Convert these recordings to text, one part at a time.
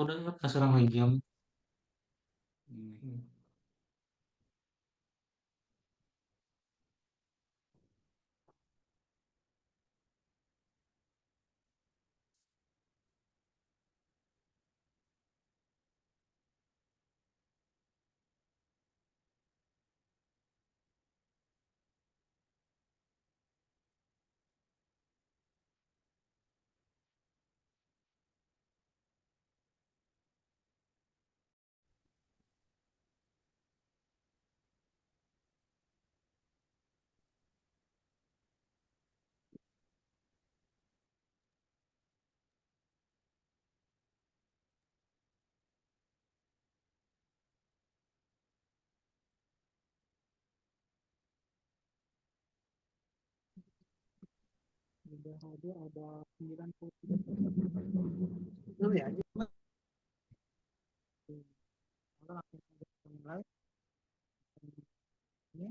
Udah ya, sekarang lagi jam. Hmm. Sudah hadir ada 93 dulu ya. Kita langsung saja mulai. Ini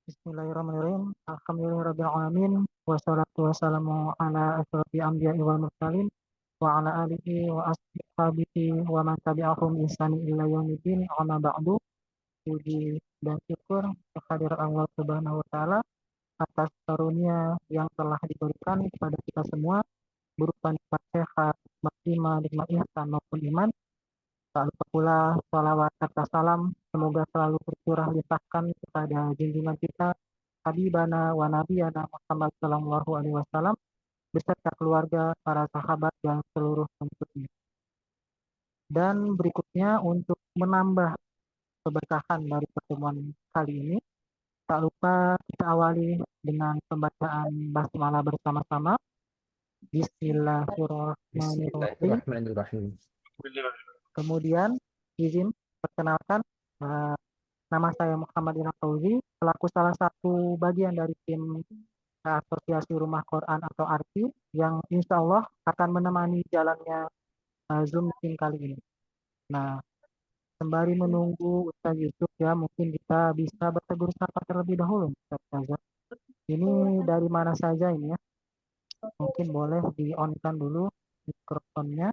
Bismillahirrahmanirrahim. Alhamdulillahirrahmanirrahim. Wassalatu wassalamu ala asyrafil anbiya'i wal mursalin wa ala alihi wa ashabihi wa man tabi'ahum ihsani ila yaumiddin. Amma ba'du. Puji dan syukur kehadirat Allah Subhanahu wa taala atas karunia yang telah diberikan kepada kita semua berupa nikmat sehat, nikmat iman, nikmat ihsan maupun iman. Tak lupa pula salawat serta salam semoga selalu tercurah limpahkan kepada junjungan kita Habibana wa Nabiyana Muhammad Sallallahu Alaihi Wasallam beserta keluarga, para sahabat dan seluruh pengikutnya. Dan berikutnya untuk menambah keberkahan dari pertemuan kali ini, tak lupa kita awali dengan pembacaan basmalah bersama-sama. Bismillahirrahmanirrahim. Bismillahirrahmanirrahim. Kemudian izin perkenalkan, eh, nama saya Muhammad Ilham Fauzi, selaku salah satu bagian dari tim Asosiasi Rumah Quran atau ARQI yang insya Allah akan menemani jalannya Zoom meeting kali ini. Nah, sembari menunggu Ustaz Yusuf ya, mungkin kita bisa bertegur sapa terlebih dahulu. Ustaz Faza. Ini dari mana saja ini ya? Mungkin boleh di-on-kan dulu mikrofonnya.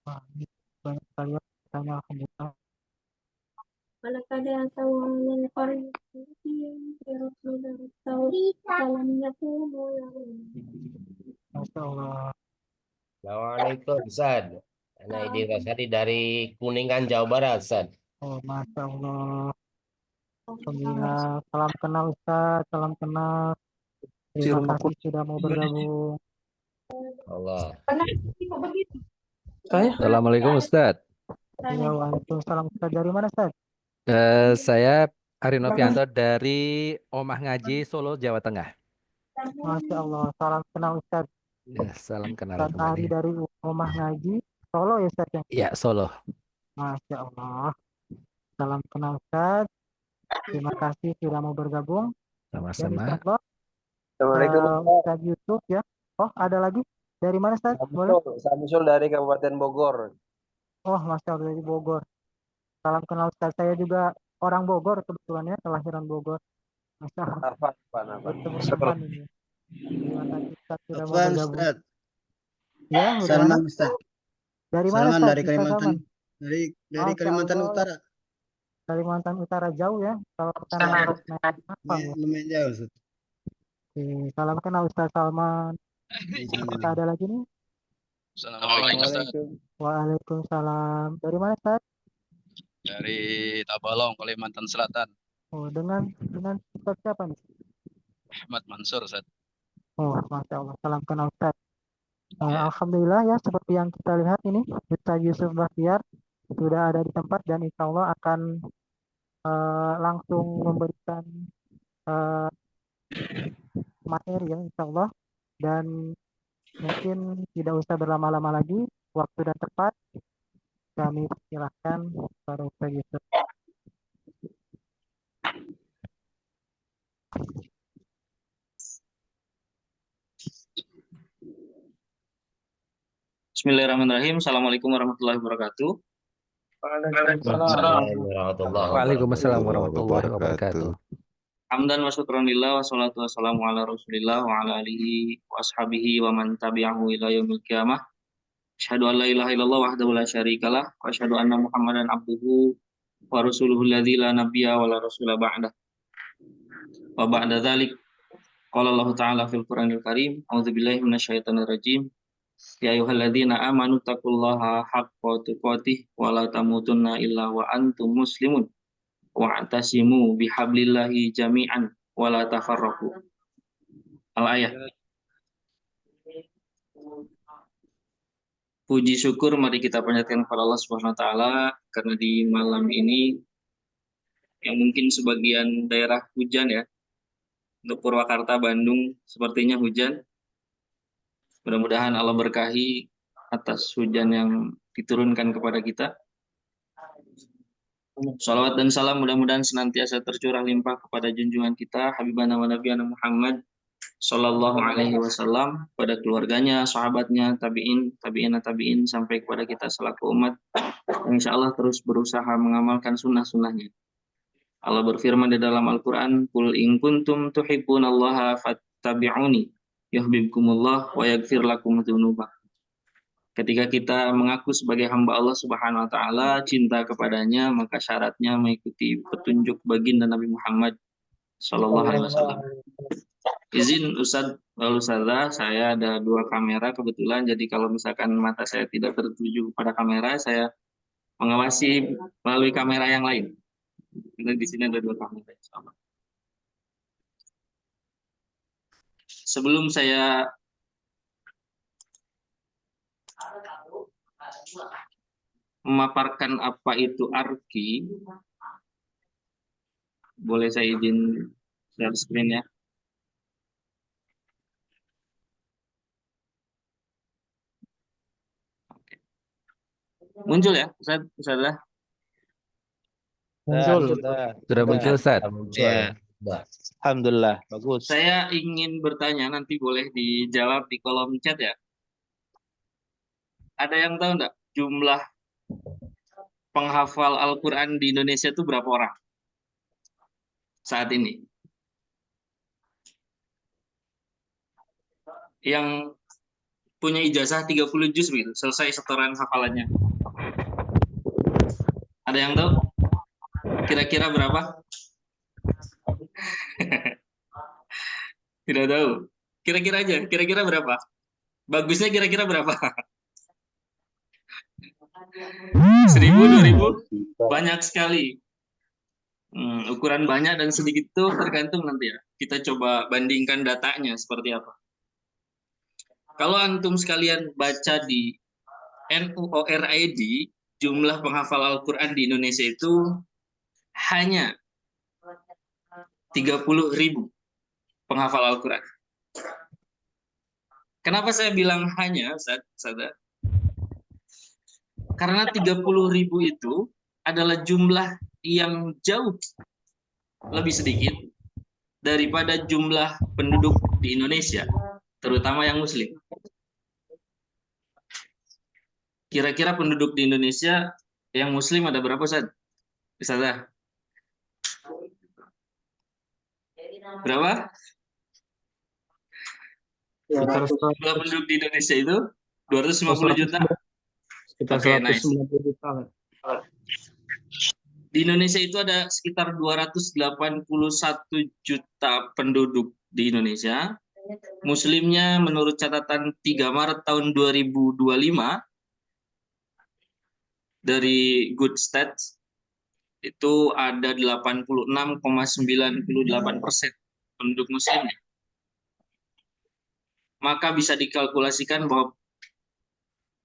Wah, ini banyak sekali ya pertanyaan alhamdulillah. ولقد أتوا من قرية برسول التوحيد فلم يكونوا Masya Allah. Assalamualaikum, Ustaz. Anak Idi Rasadi dari Kuningan, Jawa Barat, Ustaz. Oh, Masya Allah. Alhamdulillah. Salam kenal Ustaz, salam kenal. Terima kasih sudah mau bergabung. Allah. Assalamualaikum Ustadz. Ya, waalaikumsalam Ustaz. Dari mana Ustaz? Saya Ari Novianto dari Omah Ngaji Solo, Jawa Tengah. Masya Allah. Salam kenal Ustaz. Ya, salam kenal Ustaz Ari kembali. dari Rumah Ngaji Solo ya Ustaz ya. Ya, Solo. Masya Allah. Salam kenal Ustaz. Terima kasih sudah mau bergabung. Dan insya Sama-sama. Allah Assalamualaikum Ustaz. Ustaz Yusuf ya. Oh, ada lagi? Dari mana Ustaz? Boleh? Samsul dari Kabupaten Bogor. Oh, Masya Allah dari Bogor. Salam kenal Ustaz. Saya juga orang Bogor kebetulan ya, kelahiran Bogor. Masya Allah. Apa? Bertemu teman ini. Terima kasih Ustaz sudah mau Afwan bergabung. Ustaz, Ya, bagaimana? Salman Ustaz. Dari mana Salman Ustaz? dari Ustaz Kalimantan. Salman? Dari Masya Kalimantan Allah. Utara. Kalimantan Utara jauh ya. Kalau kita naik kapal ya. Lumayan jauh Ustaz. Oke, salam kenal Ustaz Salman. Apakah ada lagi nih? Assalamualaikum Ustaz. Waalaikumsalam. Dari mana Ustaz? Dari Tabalong, Kalimantan Selatan. Oh, dengan Ustaz siapa nih? Ahmad Mansur, Ustaz. Oh, Masya Allah. Salam kenal Ustaz. Ya. Alhamdulillah ya, seperti yang kita lihat ini, Ustaz Yusuf Bahtiar sudah ada di tempat dan insya Allah akan langsung memberikan eh, materi ya, insya Allah. Dan mungkin tidak usah berlama-lama lagi, waktu dan tepat kami persilahkan para Ustaz Yusuf. Bismillahirrahmanirrahim. Assalamualaikum warahmatullahi wabarakatuh. Waalaikumsalam warahmatullahi Waalaikumsalam wabarakatuh. warahmatullahi wabarakatuh. Hamdan wa syukran lillah wa salatu wassalamu ala rasulillah wa ala alihi wa ashabihi wa man tabi'ahu ila yaumil qiyamah. Asyhadu an la ilaha illallah wahdahu la syarikalah wa asyhadu anna Muhammadan abduhu wa rasuluhu alladzi la nabiyya wa la rasula ba'dah. Wa ba'da dzalik qala Allah ta'ala fil Qur'anil Karim, a'udzubillahi minasyaitonir rajim. Ya ayyuhalladzina amanu taqullaha haqqa tuqatih wa la tamutunna illa wa antum muslimun. Wa'tasimu bihablillahi jami'an wa la tafarraqu. Al-ayat. Puji syukur mari kita panjatkan kepada Allah Subhanahu wa taala karena di malam ini yang mungkin sebagian daerah hujan ya. Untuk Purwakarta, Bandung sepertinya hujan. Mudah-mudahan Allah berkahi atas hujan yang diturunkan kepada kita. Salawat dan salam mudah-mudahan senantiasa tercurah limpah kepada junjungan kita Habibana wa Nabiyana Muhammad Sallallahu Alaihi Wasallam, pada keluarganya, sahabatnya, tabi'in sampai kepada kita selaku umat yang insya Allah terus berusaha mengamalkan sunnah-sunnahnya. Allah berfirman di dalam Al-Quran, Qul in kuntum tuhibbunallaha fattabi'uni yuhibbukumullah wa yaghfir lakum dzunubakum. Ketika kita mengaku sebagai hamba Allah Subhanahu wa taala, cinta kepadanya, maka syaratnya mengikuti petunjuk baginda Nabi Muhammad sallallahu alaihi wasallam. Izin Ustadz lalu Ustadzah, saya ada 2 kamera kebetulan, jadi kalau misalkan mata saya tidak tertuju pada kamera, saya mengawasi melalui kamera yang lain. Jadi di sini ada 2 kamera. Sebelum saya memaparkan apa itu arki, boleh saya izin share screen ya. Muncul ya, Ustazah? Muncul. Sudah muncul, Ustaz? Muncul. Ya. Alhamdulillah, bagus. Saya ingin bertanya, nanti boleh dijawab di kolom chat ya. Ada yang tahu enggak jumlah penghafal Al-Quran di Indonesia itu berapa orang saat ini? Yang punya ijazah 30 juz begitu, selesai setoran hafalannya. Ada yang tahu? Kira-kira berapa? Tidak tahu. Kira-kira aja, kira-kira berapa? Bagusnya kira-kira berapa? 1000, 2000? Banyak sekali. Ukuran banyak dan sedikit itu tergantung nanti ya. Kita coba bandingkan datanya seperti apa. Kalau antum sekalian baca di NUORID, jumlah penghafal Al-Quran di Indonesia itu hanya 30.000 penghafal Al-Quran. Kenapa saya bilang hanya, Ustaz? Karena 30.000 itu adalah jumlah yang jauh lebih sedikit daripada jumlah penduduk di Indonesia, terutama yang Muslim. Kira-kira penduduk di Indonesia yang Muslim ada berapa, Ustaz? Ustazah? Berapa? Jumlah penduduk di Indonesia itu 250 juta. Oke, nice. Di Indonesia itu ada sekitar 281 juta penduduk di Indonesia. Muslimnya menurut catatan 3 Maret tahun 2025 dari Good Stats itu ada 86,98% penduduk Muslimnya. Maka bisa dikalkulasikan bahwa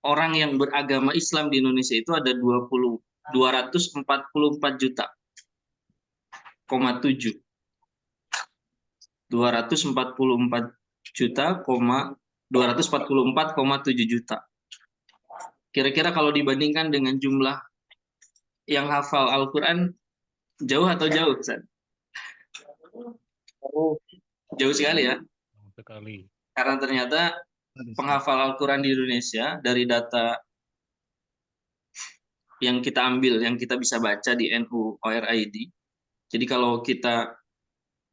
orang yang beragama Islam di Indonesia itu ada 244 juta, 244 juta, 244,7 juta. Kira-kira kalau dibandingkan dengan jumlah yang hafal Al-Quran, jauh atau jauh, Ustaz? Jauh sekali ya? Sekali. Karena ternyata penghafal Al-Quran di Indonesia dari data yang kita ambil, yang kita bisa baca di NU ORID. Jadi kalau kita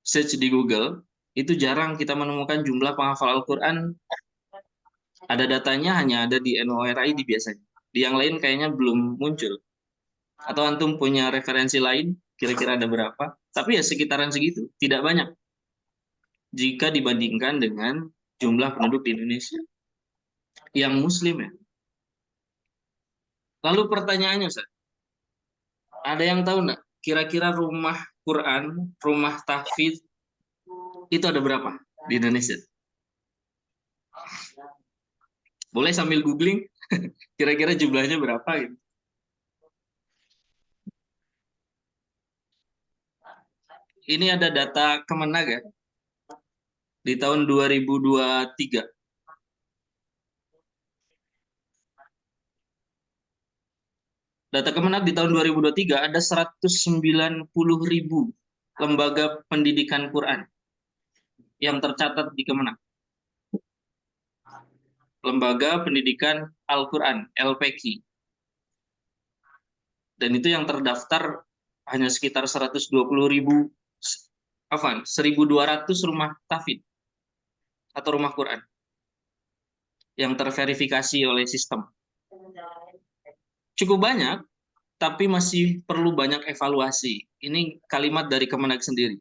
search di Google, itu jarang kita menemukan jumlah penghafal Al-Quran. Ada datanya hanya ada di NU ORID biasanya. Di yang lain kayaknya belum muncul. Atau antum punya referensi lain, kira-kira ada berapa? Tapi ya sekitaran segitu, tidak banyak. Jika dibandingkan dengan jumlah penduduk di Indonesia. Yang Muslim ya. Lalu pertanyaannya, Ustaz, ada yang tahu nggak? Kira-kira rumah Quran, rumah tahfidz itu ada berapa di Indonesia? Boleh sambil googling, kira-kira jumlahnya berapa gitu. Ini ada data Kemenag ya, di tahun 2023. Data Kemenag di tahun 2023 ada 190.000 lembaga pendidikan Quran yang tercatat di Kemenag. Lembaga Pendidikan Al-Quran, LPQ. Dan itu yang terdaftar hanya sekitar 120.000, 1.200 rumah tahfidz atau rumah Quran yang terverifikasi oleh sistem. Cukup banyak, tapi masih perlu banyak evaluasi. Ini kalimat dari Kemenag sendiri.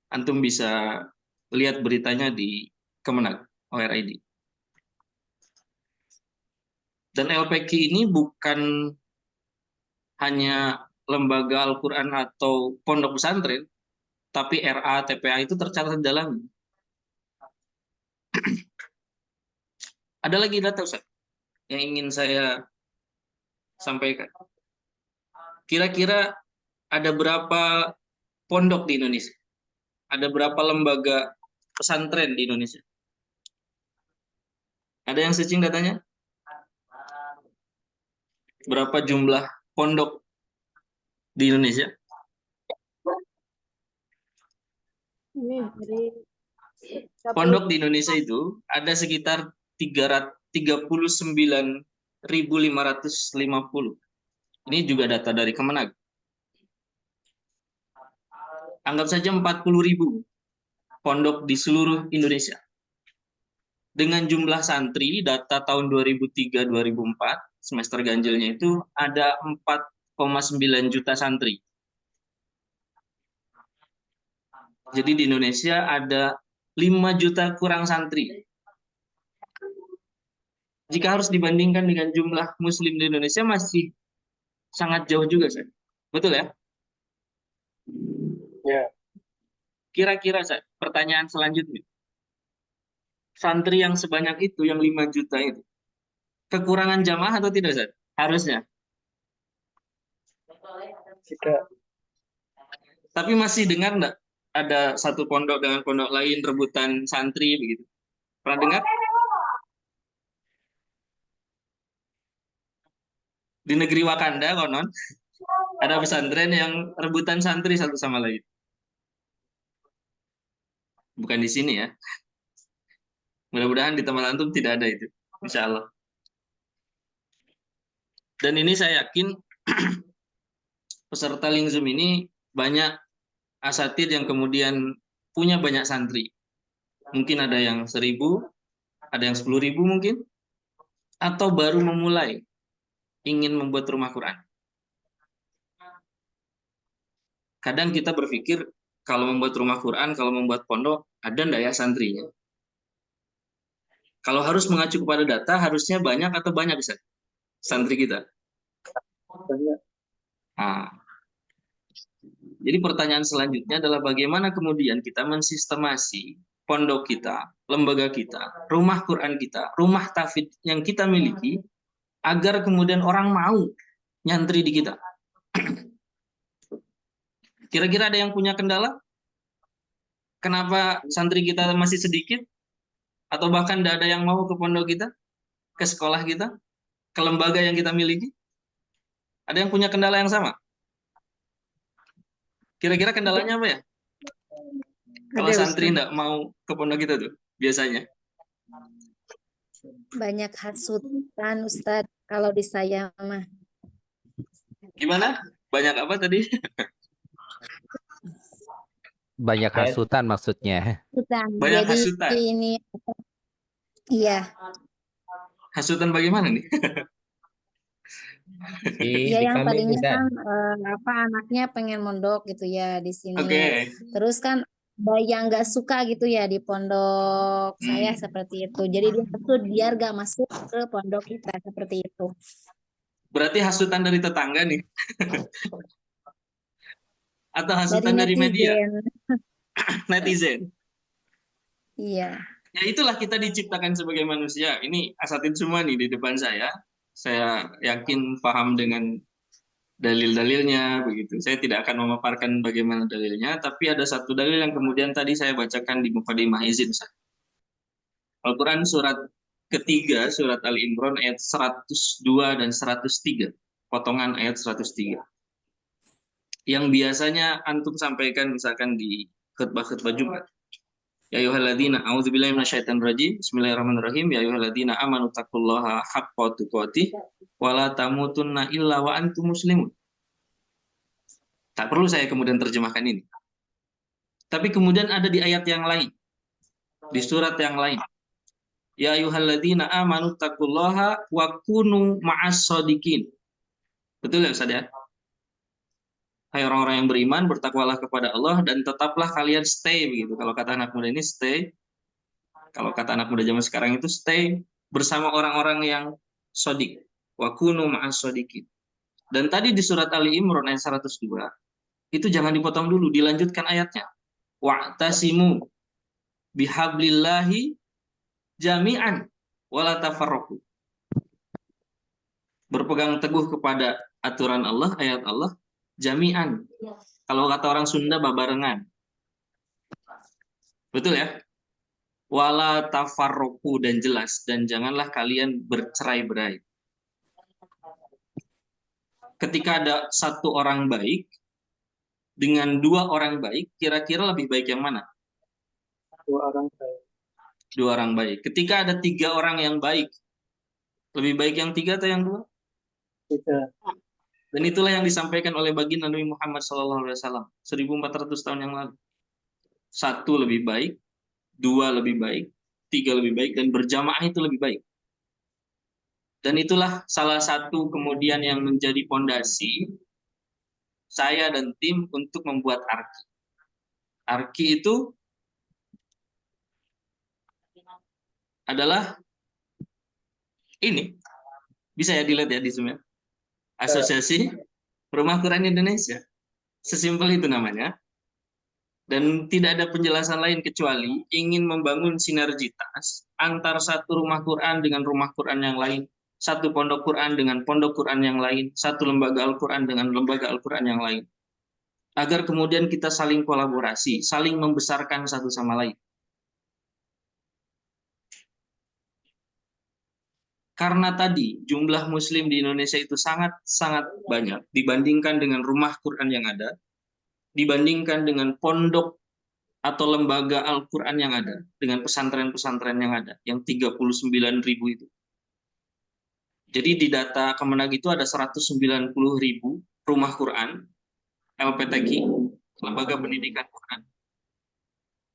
Antum bisa lihat beritanya di Kemenag ORID. Dan LPQ ini bukan hanya lembaga Al-Quran atau pondok pesantren, tapi RA, TPA itu tercatat di dalamnya. Ada lagi data, Ustaz, yang ingin saya sampaikan. Kira-kira ada berapa pondok di Indonesia? Ada berapa lembaga pesantren di Indonesia? Ada yang searching datanya? Berapa jumlah pondok di Indonesia? Pondok di Indonesia itu ada sekitar 39.550. Ini juga data dari Kemenag. Anggap saja 40.000 pondok di seluruh Indonesia. Dengan jumlah santri, data tahun 2003-2004, semester ganjilnya itu ada 4,9 juta santri. Jadi di Indonesia ada 5 juta kurang santri. Jika harus dibandingkan dengan jumlah muslim di Indonesia masih sangat jauh juga, Ustaz. Betul ya? Ya. Kira-kira, Ustaz, pertanyaan selanjutnya. Santri yang sebanyak itu, yang 5 juta itu, kekurangan jamaah atau tidak, Ustaz? Harusnya. Tapi masih dengar enggak ada satu pondok dengan pondok lain rebutan santri begitu? Pernah dengar? Di negeri Wakanda konon ada pesantren yang rebutan santri satu sama lain. Bukan di sini ya. Mudah-mudahan di tempat antum tidak ada itu. Insya Allah. Dan ini saya yakin peserta Link Zoom ini banyak asatidz yang kemudian punya banyak santri. Mungkin ada yang 1.000, ada yang 10.000 mungkin. Atau baru memulai ingin membuat rumah Quran. Kadang kita berpikir kalau membuat rumah Quran, kalau membuat pondok, ada enggak ya santrinya? Kalau harus mengacu kepada data, harusnya banyak atau banyak bisa santri kita? Nah, jadi pertanyaan selanjutnya adalah bagaimana kemudian kita mensistemasi pondok kita, lembaga kita, rumah Quran kita, rumah tahfidz yang kita miliki, agar kemudian orang mau nyantri di kita. Kira-kira ada yang punya kendala? Kenapa santri kita masih sedikit? Atau bahkan tidak ada yang mau ke pondok kita? Ke sekolah kita? Ke lembaga yang kita miliki? Ada yang punya kendala yang sama? Kira-kira kendalanya apa ya? Kalau santri tidak mau ke pondok kita tuh, biasanya. Banyak hasutan, Ustadz, kalau di saya mah. Gimana? Banyak apa tadi? Banyak Ya, hasutan maksudnya. Hasutan. Banyak Jadi hasutan. ini iya, Hasutan bagaimana nih? di ya yang kami tadinya Ustaz. kan anaknya pengen mondok gitu ya di sini. Oke. Terus kan ada yang nggak suka gitu ya di pondok saya seperti itu. Jadi dia tuh biar gak masuk ke pondok kita seperti itu. Berarti hasutan dari tetangga nih? Atau Dari hasutan dari media? netizen. Netizen. Iya. Ya itulah kita diciptakan sebagai manusia. Ini asatid semua nih di depan saya. Saya yakin paham dengan dalil-dalilnya begitu. Saya tidak akan memaparkan bagaimana dalilnya, tapi ada satu dalil yang kemudian tadi saya bacakan di mukadimah izin saya. Al-Quran surat ketiga, surat Al-Imran ayat 102 dan 103. Potongan ayat 103. Yang biasanya antum sampaikan misalkan di khutbah-khutbah Jumat. Ya ayyuhalladzina a'udzubillahi minasyaitonir rajim. Bismillahirrahmanirrahim. Ya ayyuhalladzina amanu taqullaha haqqa tuqatih wa la tamutunna illa wa antum muslimun. Tak perlu saya kemudian terjemahkan ini. Tapi kemudian ada di ayat yang lain. Di surat yang lain. Ya ayyuhalladzina amanu taqullaha wa kunu ma'as shadiqin. Betul ya Ustaz ya? Hai orang-orang yang beriman, bertakwalah kepada Allah dan tetaplah kalian stay begitu. Kalau kata anak muda ini stay. Kalau kata anak muda zaman sekarang itu stay bersama orang-orang yang sodik. Wa kunu ma'as shadiqin. Dan tadi di surat Ali Imran ayat 102, itu jangan dipotong dulu, dilanjutkan ayatnya. Wa'tasimu bihablillahi jami'an wala tafarraqu. Berpegang teguh kepada aturan Allah, ayat Allah, jami'an. Kalau kata orang Sunda, babarengan. Betul ya? Wala tafarraqu, dan jelas, dan janganlah kalian bercerai-berai. Ketika ada satu orang baik dengan dua orang baik, kira-kira lebih baik yang mana? Dua orang baik. Dua orang baik. Ketika ada tiga orang yang baik, lebih baik yang tiga atau yang dua? Tiga. Dan itulah yang disampaikan oleh baginda Nabi Muhammad SAW 1400 tahun yang lalu. Satu lebih baik, dua lebih baik, tiga lebih baik, dan berjamaah itu lebih baik. Dan itulah salah satu kemudian yang menjadi fondasi saya dan tim untuk membuat ARKI. ARKI itu adalah ini. Bisa ya dilihat ya di Zoom ya. Asosiasi Rumah Quran Indonesia. Sesimpel itu namanya. Dan tidak ada penjelasan lain kecuali ingin membangun sinergitas antar satu rumah Quran dengan rumah Quran yang lain, satu pondok Quran dengan pondok Quran yang lain, satu lembaga Al-Quran dengan lembaga Al-Quran yang lain. Agar kemudian kita saling kolaborasi, saling membesarkan satu sama lain. Karena tadi jumlah muslim di Indonesia itu sangat-sangat banyak dibandingkan dengan rumah Quran yang ada, dibandingkan dengan pondok atau lembaga Al-Quran yang ada, dengan pesantren-pesantren yang ada, yang 39.000 itu. Jadi di data Kemenag itu ada 190.000 rumah Quran, LPTQ, lembaga pendidikan Quran.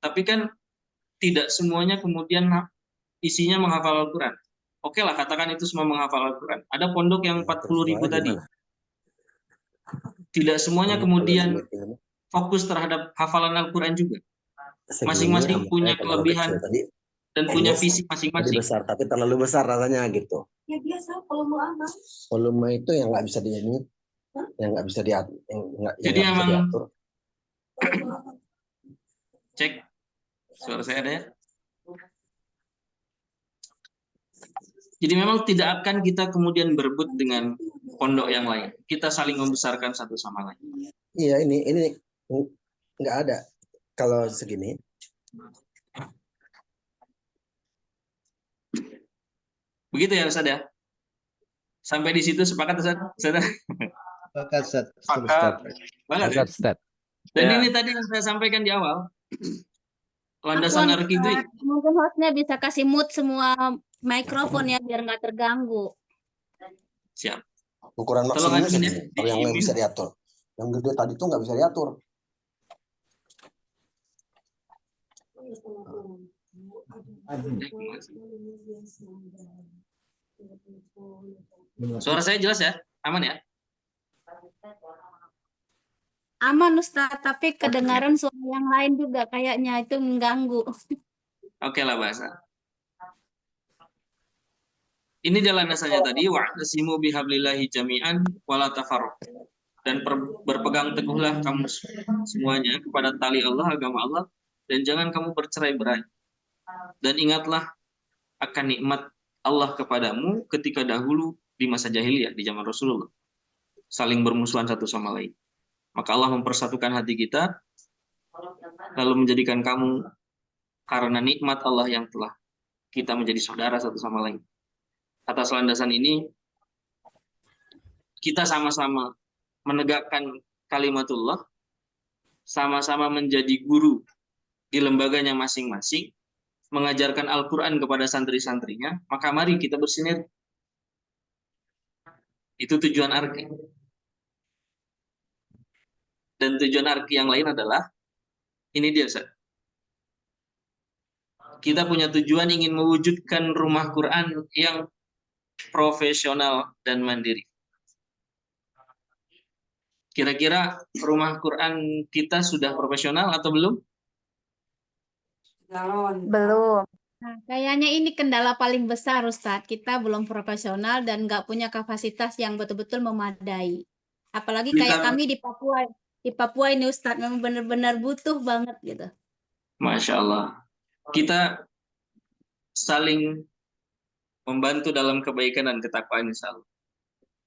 Tapi kan tidak semuanya kemudian isinya menghafal Al-Quran. Oke lah, katakan itu semua menghafal Al-Quran. Ada pondok yang 40.000 tadi. Tidak semuanya kemudian fokus terhadap hafalan Al-Quran juga. Masing-masing punya kelebihan dan punya visi masing-masing. Besar, tapi terlalu besar rasanya gitu. Ya biasa kalau mau aman. Volume itu yang nggak bisa diatur, yang nggak bisa diatur. Jadi emang cek suara saya ada ya. Jadi memang tidak akan kita kemudian berebut dengan pondok yang lain. Kita saling membesarkan satu sama lain. Iya, ini nggak ada kalau segini. Begitu ya Ustaz ya? Sampai di situ sepakat Ustaz? Sepakat Ustaz. Sepakat. Banget ya? Ustaz. Dan ini tadi yang saya sampaikan di awal. Landasan ARKI itu. Mungkin hostnya bisa kasih mute semua mikrofon ya biar nggak terganggu. Siap. Ukuran Tolong maksimumnya admin ya, segini. Kalau yang diimin. bisa diatur. Yang gede tadi tuh nggak bisa diatur. Suara saya jelas ya? Aman ya? Aman Ustaz, tapi kedengaran suara yang lain juga kayaknya itu mengganggu. Oke lah bahasa. Ini jalan dasarnya tadi, wa'tasimu bihablillahi jami'an wala tafarraqu. Dan berpegang teguhlah kamu semuanya kepada tali Allah, agama Allah, dan jangan kamu bercerai-berai. Dan ingatlah akan nikmat Allah kepadamu ketika dahulu di masa jahiliyah, di zaman Rasulullah. Saling bermusuhan satu sama lain. Maka Allah mempersatukan hati kita, lalu menjadikan kamu karena nikmat Allah yang telah kita menjadi saudara satu sama lain. Atas landasan ini, kita sama-sama menegakkan kalimatullah, sama-sama menjadi guru di lembaganya masing-masing, mengajarkan Al-Quran kepada santri-santrinya, maka mari kita bersinergi. Itu tujuan ARKI. Dan tujuan ARKI yang lain adalah, ini dia Ustaz. Kita punya tujuan ingin mewujudkan rumah Quran yang profesional dan mandiri. Kira-kira rumah Quran kita sudah profesional atau belum? Belum. Nah, kayaknya ini kendala paling besar Ustadz. Kita belum profesional dan nggak punya kapasitas yang betul-betul memadai. Apalagi kayak kami di Papua. Di Papua ini Ustadz memang benar-benar butuh banget gitu. Masya Allah. Kita saling membantu dalam kebaikan dan ketakwaan insya Allah.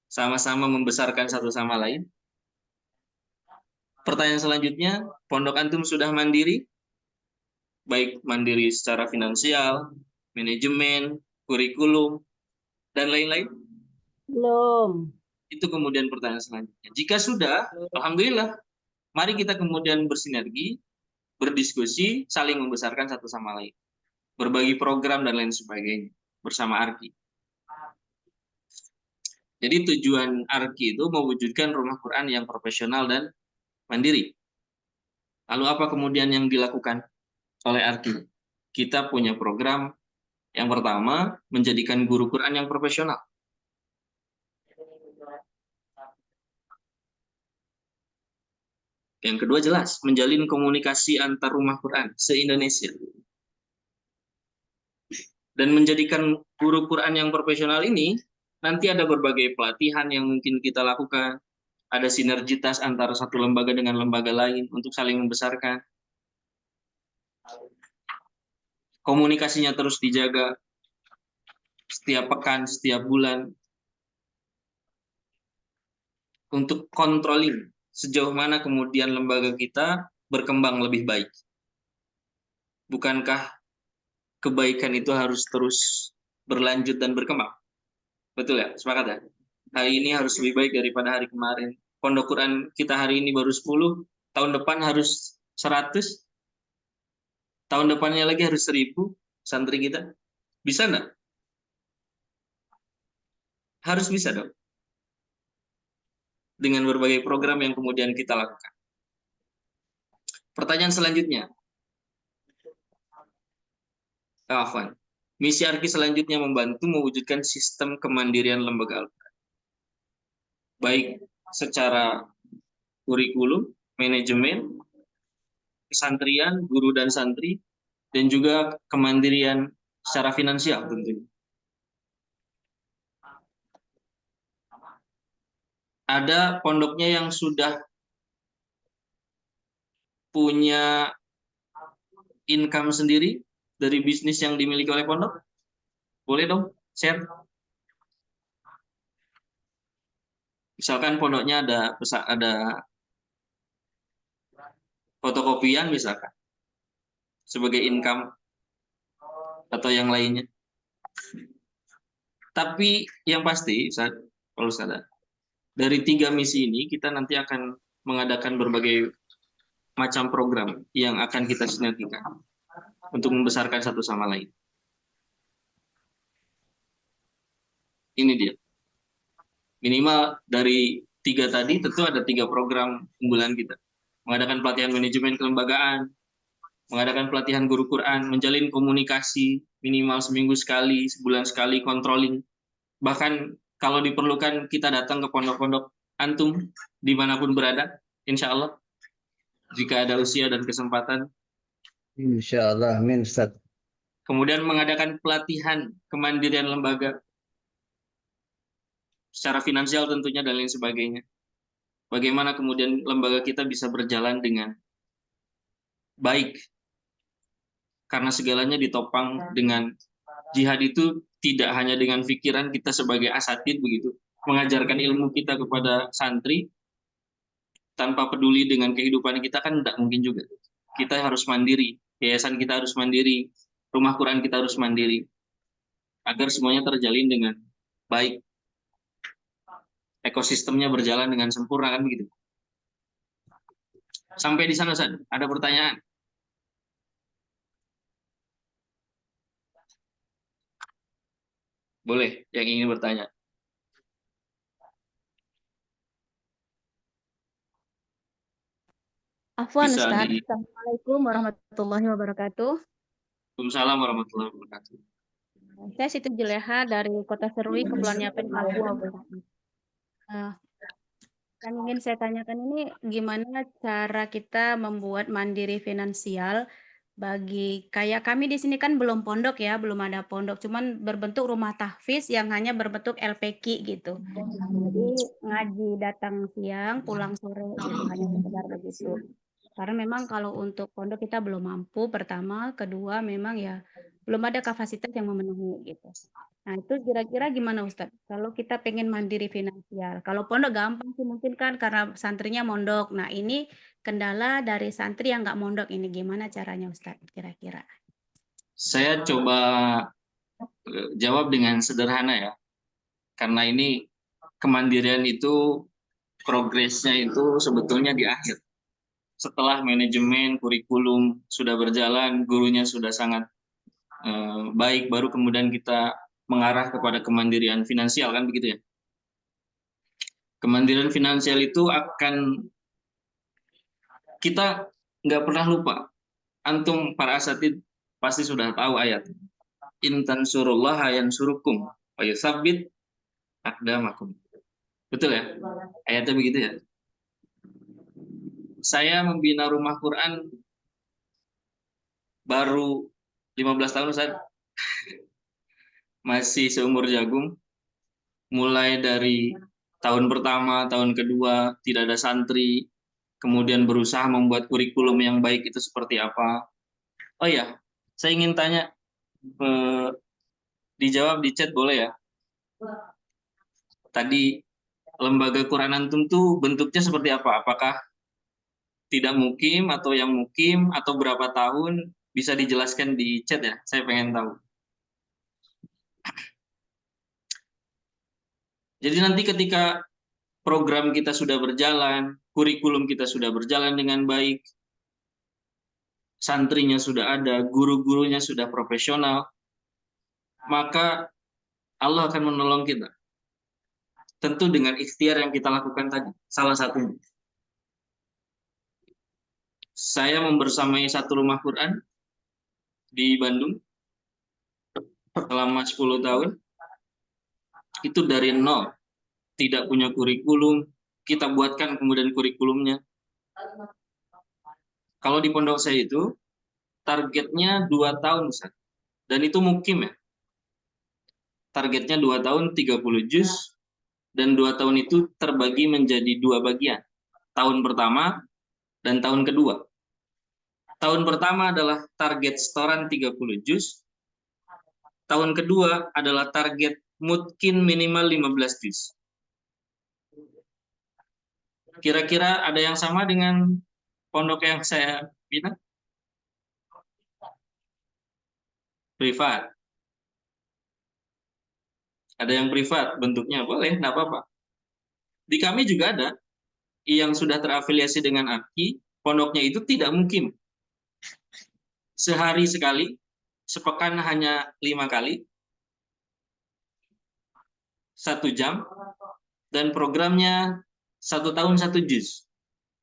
Sama-sama membesarkan satu sama lain. Pertanyaan selanjutnya, pondok antum sudah mandiri? Baik mandiri secara finansial, manajemen, kurikulum, dan lain-lain? Belum. Itu kemudian pertanyaan selanjutnya. Jika sudah, alhamdulillah, mari kita kemudian bersinergi, berdiskusi, saling membesarkan satu sama lain. Berbagi program dan lain sebagainya bersama ARKI. Jadi tujuan ARKI itu mewujudkan rumah Quran yang profesional dan mandiri. Lalu apa kemudian yang dilakukan oleh ARKI? Kita punya program yang pertama, menjadikan guru Quran yang profesional. Yang kedua jelas, menjalin komunikasi antar rumah Quran se-Indonesia. Dan menjadikan guru Quran yang profesional ini, nanti ada berbagai pelatihan yang mungkin kita lakukan. Ada sinergitas antara satu lembaga dengan lembaga lain untuk saling membesarkan. Komunikasinya terus dijaga setiap pekan, setiap bulan. Untuk controlling sejauh mana kemudian lembaga kita berkembang lebih baik. Bukankah kebaikan itu harus terus berlanjut dan berkembang? Betul ya? Sepakat ya? Hari ini harus lebih baik daripada hari kemarin. Pondok Quran kita hari ini baru 10, tahun depan harus 100, tahun depannya lagi harus 1000 santri kita. Bisa enggak? Harus bisa dong. Dengan berbagai program yang kemudian kita lakukan. Pertanyaan selanjutnya. Afwan. Misi ARKI selanjutnya membantu mewujudkan sistem kemandirian lembaga Al-Quran. Baik secara kurikulum, manajemen, kesantrian, guru dan santri, dan juga kemandirian secara finansial tentunya. Ada pondoknya yang sudah punya income sendiri dari bisnis yang dimiliki oleh pondok? Boleh dong, share. Misalkan pondoknya ada fotokopian misalkan sebagai income atau yang lainnya. Tapi yang pasti, kalau sadar, dari 3 misi ini kita nanti akan mengadakan berbagai macam program yang akan kita sinergikan untuk membesarkan satu sama lain. Ini dia. Minimal dari 3 tadi tentu ada 3 program unggulan kita. Mengadakan pelatihan manajemen kelembagaan, mengadakan pelatihan guru Quran, menjalin komunikasi minimal seminggu sekali, sebulan sekali, controlling. Bahkan kalau diperlukan kita datang ke pondok-pondok antum dimanapun berada, insya Allah, jika ada usia dan kesempatan. Insya Allah, amin Ustaz. Kemudian mengadakan pelatihan kemandirian lembaga secara finansial tentunya dan lain sebagainya. Bagaimana kemudian lembaga kita bisa berjalan dengan baik, karena segalanya ditopang dengan jihad. Itu tidak hanya dengan pikiran kita sebagai asatid begitu, mengajarkan ilmu kita kepada santri tanpa peduli dengan kehidupan kita kan tidak mungkin juga. Kita harus mandiri, yayasan kita harus mandiri, rumah Quran kita harus mandiri, agar semuanya terjalin dengan baik, ekosistemnya berjalan dengan sempurna, kan begitu. Sampai di sana, Ustaz, ada pertanyaan? Boleh yang ingin bertanya. Afwan Bisa Ustaz. di Assalamualaikum warahmatullahi wabarakatuh. Waalaikumsalam warahmatullahi wabarakatuh. Saya Siti Juleha dari Kota Serui, Kepulauan Yapen, Papua. Yang ingin saya tanyakan ini gimana cara kita membuat mandiri finansial bagi kayak kami di sini kan belum pondok ya, belum ada pondok, cuman berbentuk rumah tahfiz yang hanya berbentuk LPQ gitu. Jadi ngaji datang siang, pulang sore gitu, hanya sekedar begitu. Karena memang kalau untuk pondok kita belum mampu, pertama, kedua memang ya belum ada kapasitas yang memenuhi gitu. Nah itu kira-kira gimana Ustadz? Kalau kita pengen mandiri finansial, kalau pondok gampang sih mungkin kan karena santrinya mondok. Nah ini kendala dari santri yang nggak mondok ini gimana caranya Ustadz kira-kira? Saya coba jawab dengan sederhana ya, karena ini kemandirian itu progresnya itu sebetulnya di akhir. Setelah manajemen kurikulum sudah berjalan, gurunya sudah sangat baik, baru kemudian kita mengarah kepada kemandirian finansial, kan begitu ya. Kemandirian finansial itu akan kita nggak pernah lupa. Antum para asatid pasti sudah tahu ayat. In tansurullaha yansurukum wa yutsabbit aqdamakum. Betul ya? Ayatnya begitu ya. Saya membina rumah Quran baru 15 tahun Ustaz. Masih seumur jagung. Mulai dari tahun pertama, tahun kedua tidak ada santri, kemudian berusaha membuat kurikulum yang baik itu seperti apa. Oh ya, saya ingin tanya, dijawab di chat boleh ya? Tadi lembaga Quran antum tuh bentuknya seperti apa? Apakah tidak mukim atau yang mukim atau berapa tahun? Bisa dijelaskan di chat ya? Saya pengen tahu. Jadi nanti ketika program kita sudah berjalan, kurikulum kita sudah berjalan dengan baik, santrinya sudah ada, guru-gurunya sudah profesional, maka Allah akan menolong kita. Tentu dengan ikhtiar yang kita lakukan tadi, salah satunya. Saya membersamai satu rumah Quran di Bandung selama 10 tahun. Itu dari nol, tidak punya kurikulum, kita buatkan kemudian kurikulumnya. Kalau di pondok saya itu, targetnya 2 tahun, Ustaz. Dan itu mukim ya. Targetnya 2 tahun, 30 juz, dan 2 tahun itu terbagi menjadi 2 bagian. Tahun pertama dan tahun kedua. Tahun pertama adalah target setoran 30 juz. Tahun kedua adalah target mungkin minimal 15 juz. Kira-kira ada yang sama dengan pondok yang saya bina? Privat. Ada yang privat bentuknya, boleh, enggak apa-apa. Di kami juga ada yang sudah terafiliasi dengan APKI, pondoknya itu tidak mungkin. Sehari sekali, sepekan hanya 5 kali, 1 jam, dan programnya 1 tahun 1 juz.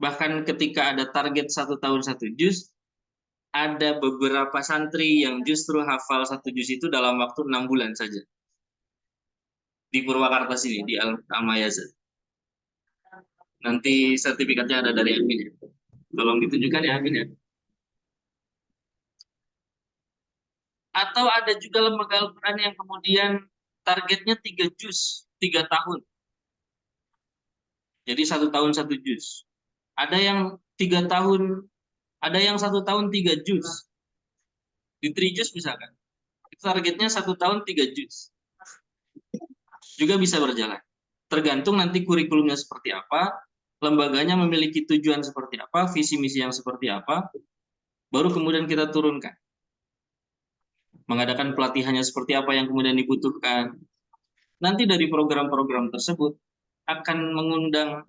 Bahkan ketika ada target 1 tahun 1 juz, ada beberapa santri yang justru hafal 1 juz itu dalam waktu 6 bulan saja. Di Purwakarta sini, di Al-Mayazat. Nanti sertifikatnya ada dari admin ya. Tolong ditunjukkan ya admin ya. Atau ada juga lembaga Al-Quran yang kemudian targetnya 3 juz, 3 tahun. Jadi 1 tahun 1 juz. Ada yang 3 tahun, ada yang 1 tahun 3 juz. Di 3 juz misalkan. Itu targetnya 1 tahun 3 juz. Juga bisa berjalan. Tergantung nanti kurikulumnya seperti apa, lembaganya memiliki tujuan seperti apa, visi misi yang seperti apa, baru kemudian kita turunkan. Mengadakan pelatihannya seperti apa yang kemudian dibutuhkan. Nanti dari program-program tersebut akan mengundang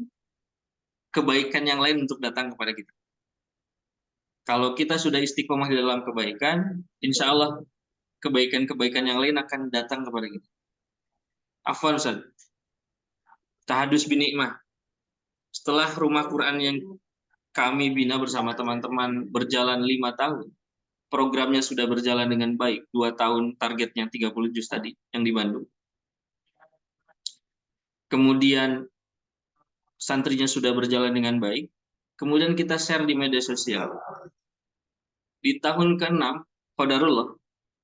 kebaikan yang lain untuk datang kepada kita. Kalau kita sudah istiqomah di dalam kebaikan, insya Allah kebaikan-kebaikan yang lain akan datang kepada kita. Afwan Ustaz. Tahadus bin Nikmah. Setelah rumah Quran yang kami bina bersama teman-teman berjalan 5 tahun, programnya sudah berjalan dengan baik. 2 tahun targetnya 30 juz tadi yang di Bandung. Kemudian santrinya sudah berjalan dengan baik. Kemudian kita share di media sosial. Di tahun ke-6, qadarullah,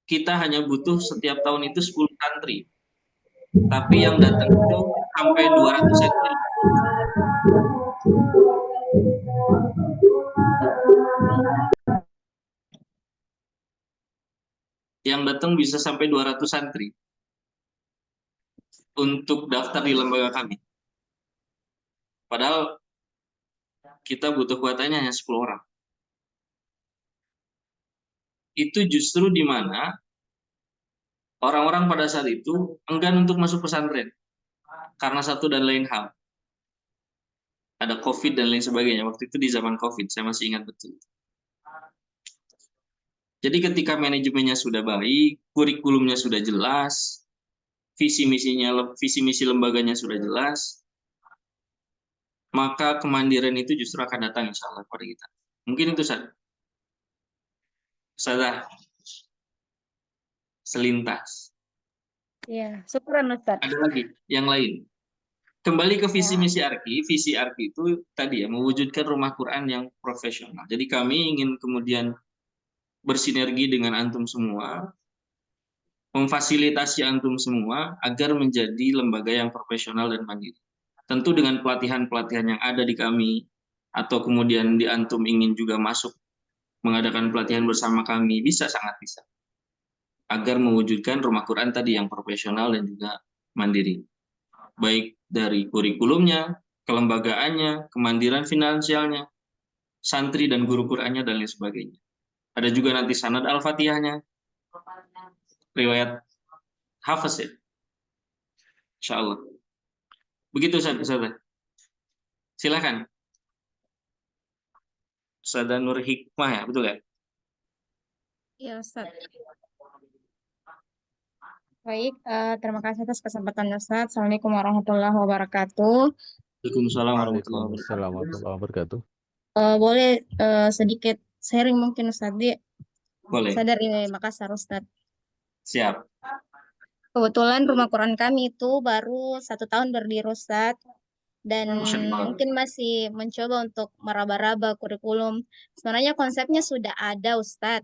kita hanya butuh setiap tahun itu 10 santri. Tapi yang datang itu sampai 200 santri. Yang datang bisa sampai 200 santri untuk daftar di lembaga kami. Padahal kita butuh kuotanya hanya 10 orang. Itu justru di mana orang-orang pada saat itu enggan untuk masuk pesantren. Karena satu dan lain hal. Ada COVID dan lain sebagainya. Waktu itu di zaman COVID, saya masih ingat betul. Jadi ketika manajemennya sudah baik, kurikulumnya sudah jelas, visi misi lembaganya sudah jelas, maka kemandirian itu justru akan datang insya Allah kepada kita. Mungkin itu saja selintas. Ya, syukuran Ustaz. Ada lagi yang lain. Kembali ke visi misi ARKI. Visi ARKI itu tadi ya, mewujudkan rumah Quran yang profesional. Jadi kami ingin kemudian bersinergi dengan antum semua, memfasilitasi antum semua agar menjadi lembaga yang profesional dan mandiri. Tentu dengan pelatihan-pelatihan yang ada di kami, atau kemudian di antum ingin juga masuk mengadakan pelatihan bersama kami, bisa, sangat bisa. Agar mewujudkan rumah Quran tadi yang profesional dan juga mandiri. Baik dari kurikulumnya, kelembagaannya, kemandirian finansialnya, santri dan guru Qurannya, dan lain sebagainya. Ada juga nanti sanad Al-Fatihahnya, riwayat hafaz ya. Insya Allah. Begitu Ustaz. Silakan. Ustaz Nur Hikmah ya, betul ya? Ya, Ustaz. Baik, terima kasih atas kesempatan Ustaz. Assalamualaikum warahmatullahi wabarakatuh. Waalaikumsalam warahmatullahi wabarakatuh. Waalaikumsalam warahmatullahi wabarakatuh. Boleh sedikit sharing mungkin Ustaz Di? Boleh. Saya dari Makassar Ustaz. Siap. Kebetulan rumah Quran kami itu baru 1 tahun berdiri Ustaz. Dan Masya Allah. mungkin masih mencoba untuk meraba-raba kurikulum. Sebenarnya konsepnya sudah ada Ustaz.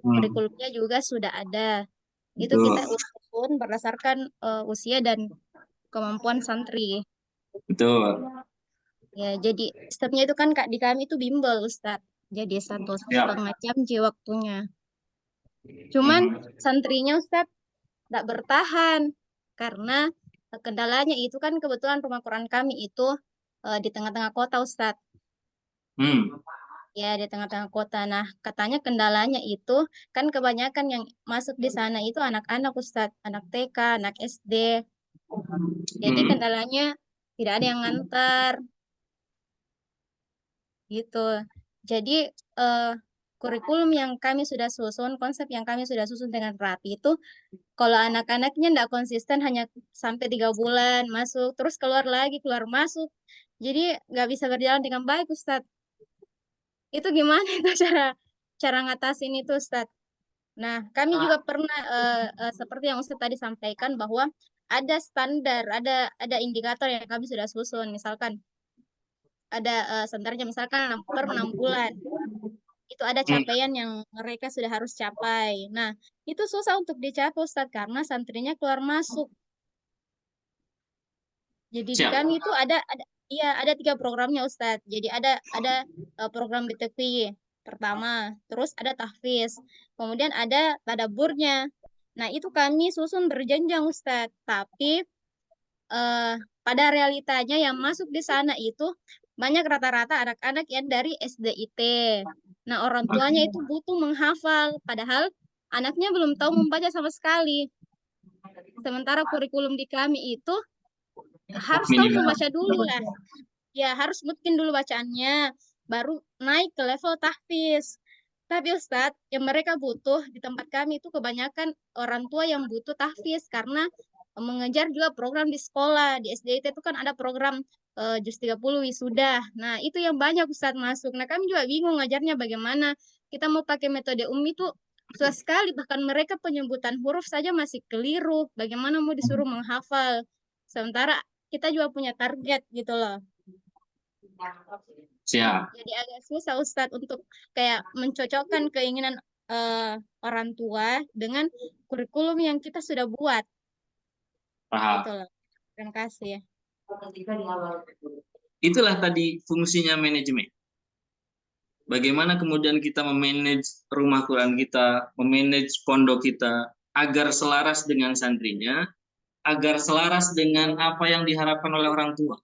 Kurikulumnya juga sudah ada. Itu Betul. kita usun berdasarkan usia dan kemampuan santri. Betul. Ya, jadi stepnya itu kan Kak di kami itu bimbel Ustadz. Jadi 1,5 jam waktunya. Cuman santrinya Ustadz tidak bertahan karena kendalanya itu kan kebetulan rumah Quran kami itu di tengah-tengah kota Ustadz. Ya, di tengah-tengah kota. Nah, katanya kendalanya itu kan kebanyakan yang masuk di sana itu anak-anak Ustadz, anak TK, anak SD. Jadi kendalanya tidak ada yang ngantar. Gitu. Jadi kurikulum yang kami sudah susun, konsep yang kami sudah susun dengan rapi itu, kalau anak-anaknya tidak konsisten hanya sampai 3 bulan masuk, terus keluar lagi, keluar masuk. Jadi nggak bisa berjalan dengan baik, Ustadz. Itu gimana itu cara ngatasin itu, Ustadz? Nah, kami juga pernah seperti yang Ustadz tadi sampaikan bahwa ada standar, ada indikator yang kami sudah susun. Misalkan ada standarnya misalkan per 6 bulan. Itu ada capaian yang mereka sudah harus capai. Nah, itu susah untuk dicapai, Ustadz, karena santrinya keluar masuk. Jadi di Siap. kami itu ada 3 programnya, Ustadz. Jadi ada program BTV pertama, terus ada tahfiz, kemudian ada tadaburnya. Nah, itu kami susun berjenjang, Ustadz. Tapi pada realitanya yang masuk di sana itu banyak rata-rata anak-anak yang dari SDIT. Nah, orang tuanya itu butuh menghafal, padahal anaknya belum tahu membaca sama sekali. Sementara kurikulum di kami itu harus tahu Minimal. membaca dulu lah. Ya, harus mungkin dulu bacaannya, baru naik ke level tahfiz. Tapi Ustadz, yang mereka butuh di tempat kami itu kebanyakan orang tua yang butuh tahfiz karena mengejar juga program di sekolah. Di SDIT itu kan ada program Juz 30 wisuda. Nah, itu yang banyak Ustadz masuk. Nah, kami juga bingung ngajarnya bagaimana. Kita mau pakai metode itu susah sekali. Bahkan mereka penyebutan huruf saja masih keliru. Bagaimana mau disuruh menghafal. Sementara kita juga punya target gitu loh. Siap. Jadi agak susah Ustadz untuk kayak mencocokkan keinginan orang tua dengan kurikulum yang kita sudah buat. Paham. Gitu loh. Terima kasih ya. Itulah tadi fungsinya manajemen. Bagaimana kemudian kita memanage rumah Quran kita, memanage pondok kita, agar selaras dengan santrinya, agar selaras dengan apa yang diharapkan oleh orang tua.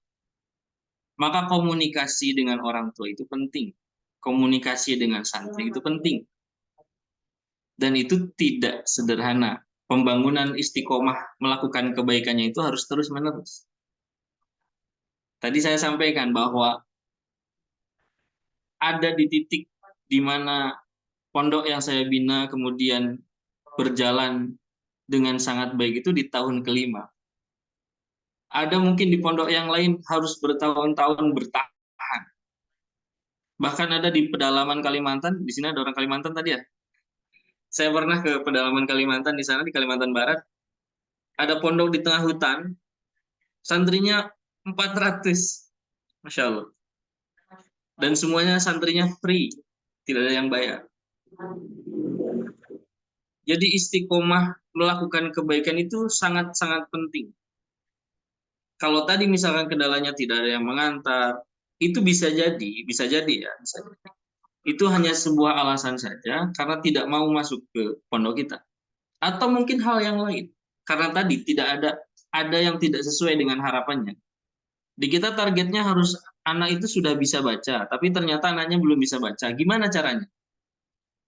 Maka komunikasi dengan orang tua itu penting. Komunikasi dengan santri itu penting. Dan itu tidak sederhana. Pembangunan istiqomah melakukan kebaikannya itu harus terus-menerus. Tadi saya sampaikan bahwa ada di titik di mana pondok yang saya bina kemudian berjalan dengan sangat baik itu di tahun ke-5. Ada mungkin di pondok yang lain harus bertahun-tahun bertahan. Bahkan ada di pedalaman Kalimantan, di sini ada orang Kalimantan tadi ya. Saya pernah ke pedalaman Kalimantan, di sana di Kalimantan Barat. Ada pondok di tengah hutan, santrinya 400. Masya Allah. Dan semuanya santrinya free, tidak ada yang bayar. Jadi istiqomah melakukan kebaikan itu sangat-sangat penting. Kalau tadi misalkan kendalanya tidak ada yang mengantar, itu bisa jadi ya, bisa jadi. Itu hanya sebuah alasan saja karena tidak mau masuk ke pondok kita. Atau mungkin hal yang lain. Karena tadi tidak ada yang tidak sesuai dengan harapannya. Di kita targetnya harus anak itu sudah bisa baca, tapi ternyata anaknya belum bisa baca. Gimana caranya?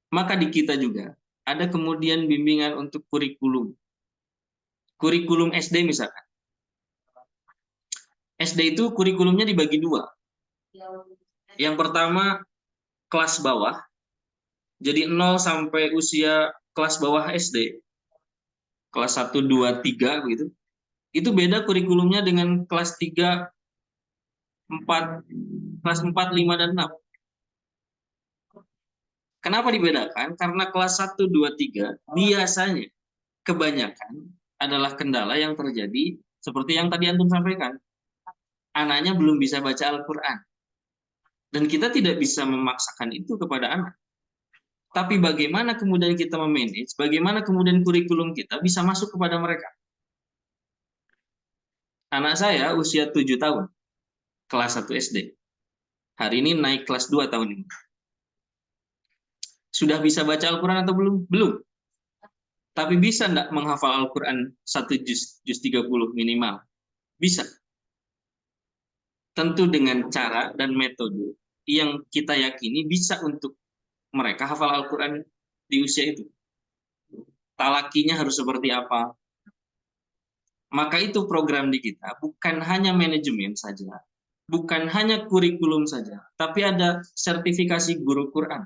Maka di kita juga ada kemudian bimbingan untuk kurikulum. Kurikulum SD misalkan. SD itu kurikulumnya dibagi 2. Yang pertama kelas bawah. Jadi 0 sampai usia kelas bawah SD. Kelas 1, 2, 3 begitu. Itu beda kurikulumnya dengan kelas 3, 4, kelas 4, 5, dan 6. Kenapa dibedakan? Karena kelas 1, 2, 3 biasanya kebanyakan adalah kendala yang terjadi seperti yang tadi Antum sampaikan. Anaknya belum bisa baca Al-Quran. Dan kita tidak bisa memaksakan itu kepada anak. Tapi bagaimana kemudian kita memanage, bagaimana kemudian kurikulum kita bisa masuk kepada mereka. Anak saya usia 7 tahun, kelas 1 SD. Hari ini naik kelas 2 tahun ini. Sudah bisa baca Al-Quran atau belum? Belum. Tapi bisa enggak menghafal Al-Quran 1 juz 30 minimal? Bisa. Tentu dengan cara dan metode yang kita yakini bisa untuk mereka hafal Al-Quran di usia itu. Talakinya harus seperti apa? Maka itu program di kita bukan hanya manajemen saja, bukan hanya kurikulum saja, tapi ada sertifikasi guru Quran.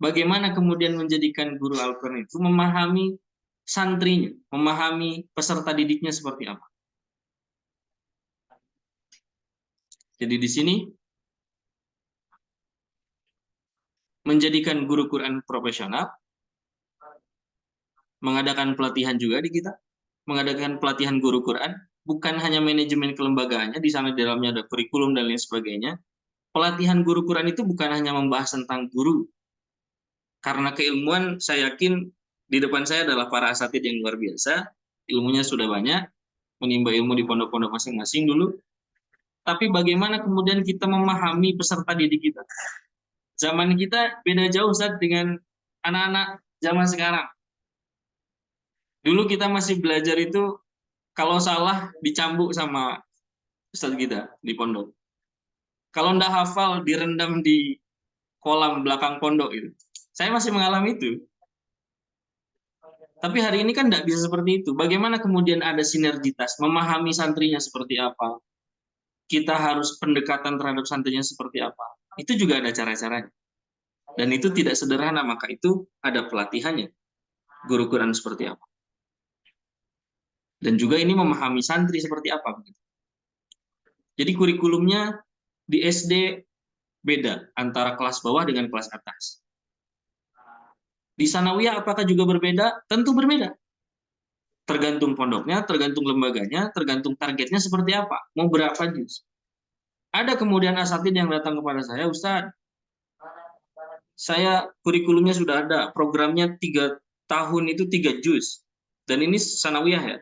bagaimana kemudian menjadikan guru Al-Quran itu memahami santrinya, memahami peserta didiknya seperti apa. Jadi di sini menjadikan guru Quran profesional, mengadakan pelatihan juga di kita, mengadakan pelatihan guru Quran, bukan hanya manajemen kelembagaannya, di sana di dalamnya ada kurikulum dan lain sebagainya. Pelatihan guru Quran itu bukan hanya membahas tentang guru, karena keilmuan saya yakin di depan saya adalah para asatid yang luar biasa, ilmunya sudah banyak, menimba ilmu di pondok-pondok masing-masing dulu. Tapi bagaimana kemudian kita memahami peserta didik kita? Zaman kita beda jauh Ustaz dengan anak-anak zaman sekarang. Dulu kita masih belajar itu kalau salah dicambuk sama Ustaz kita di pondok. Kalau ndak hafal direndam di kolam belakang pondok itu. Saya masih mengalami itu. Tapi hari ini kan ndak bisa seperti itu. Bagaimana kemudian ada sinergitas, memahami santrinya seperti apa? Kita harus pendekatan terhadap santrinya seperti apa? Itu juga ada cara-caranya. Dan itu tidak sederhana, maka itu ada pelatihannya. Guru Quran seperti apa? Dan juga ini memahami santri seperti apa. Jadi kurikulumnya di SD beda antara kelas bawah dengan kelas atas. Di sanawiyah apakah juga berbeda? Tentu berbeda. Tergantung pondoknya, tergantung lembaganya, tergantung targetnya seperti apa. Mau berapa juz. Ada kemudian asatid yang datang kepada saya, Ustaz, saya kurikulumnya sudah ada, programnya 3 tahun itu 3 juz. Dan ini sanawiyah ya,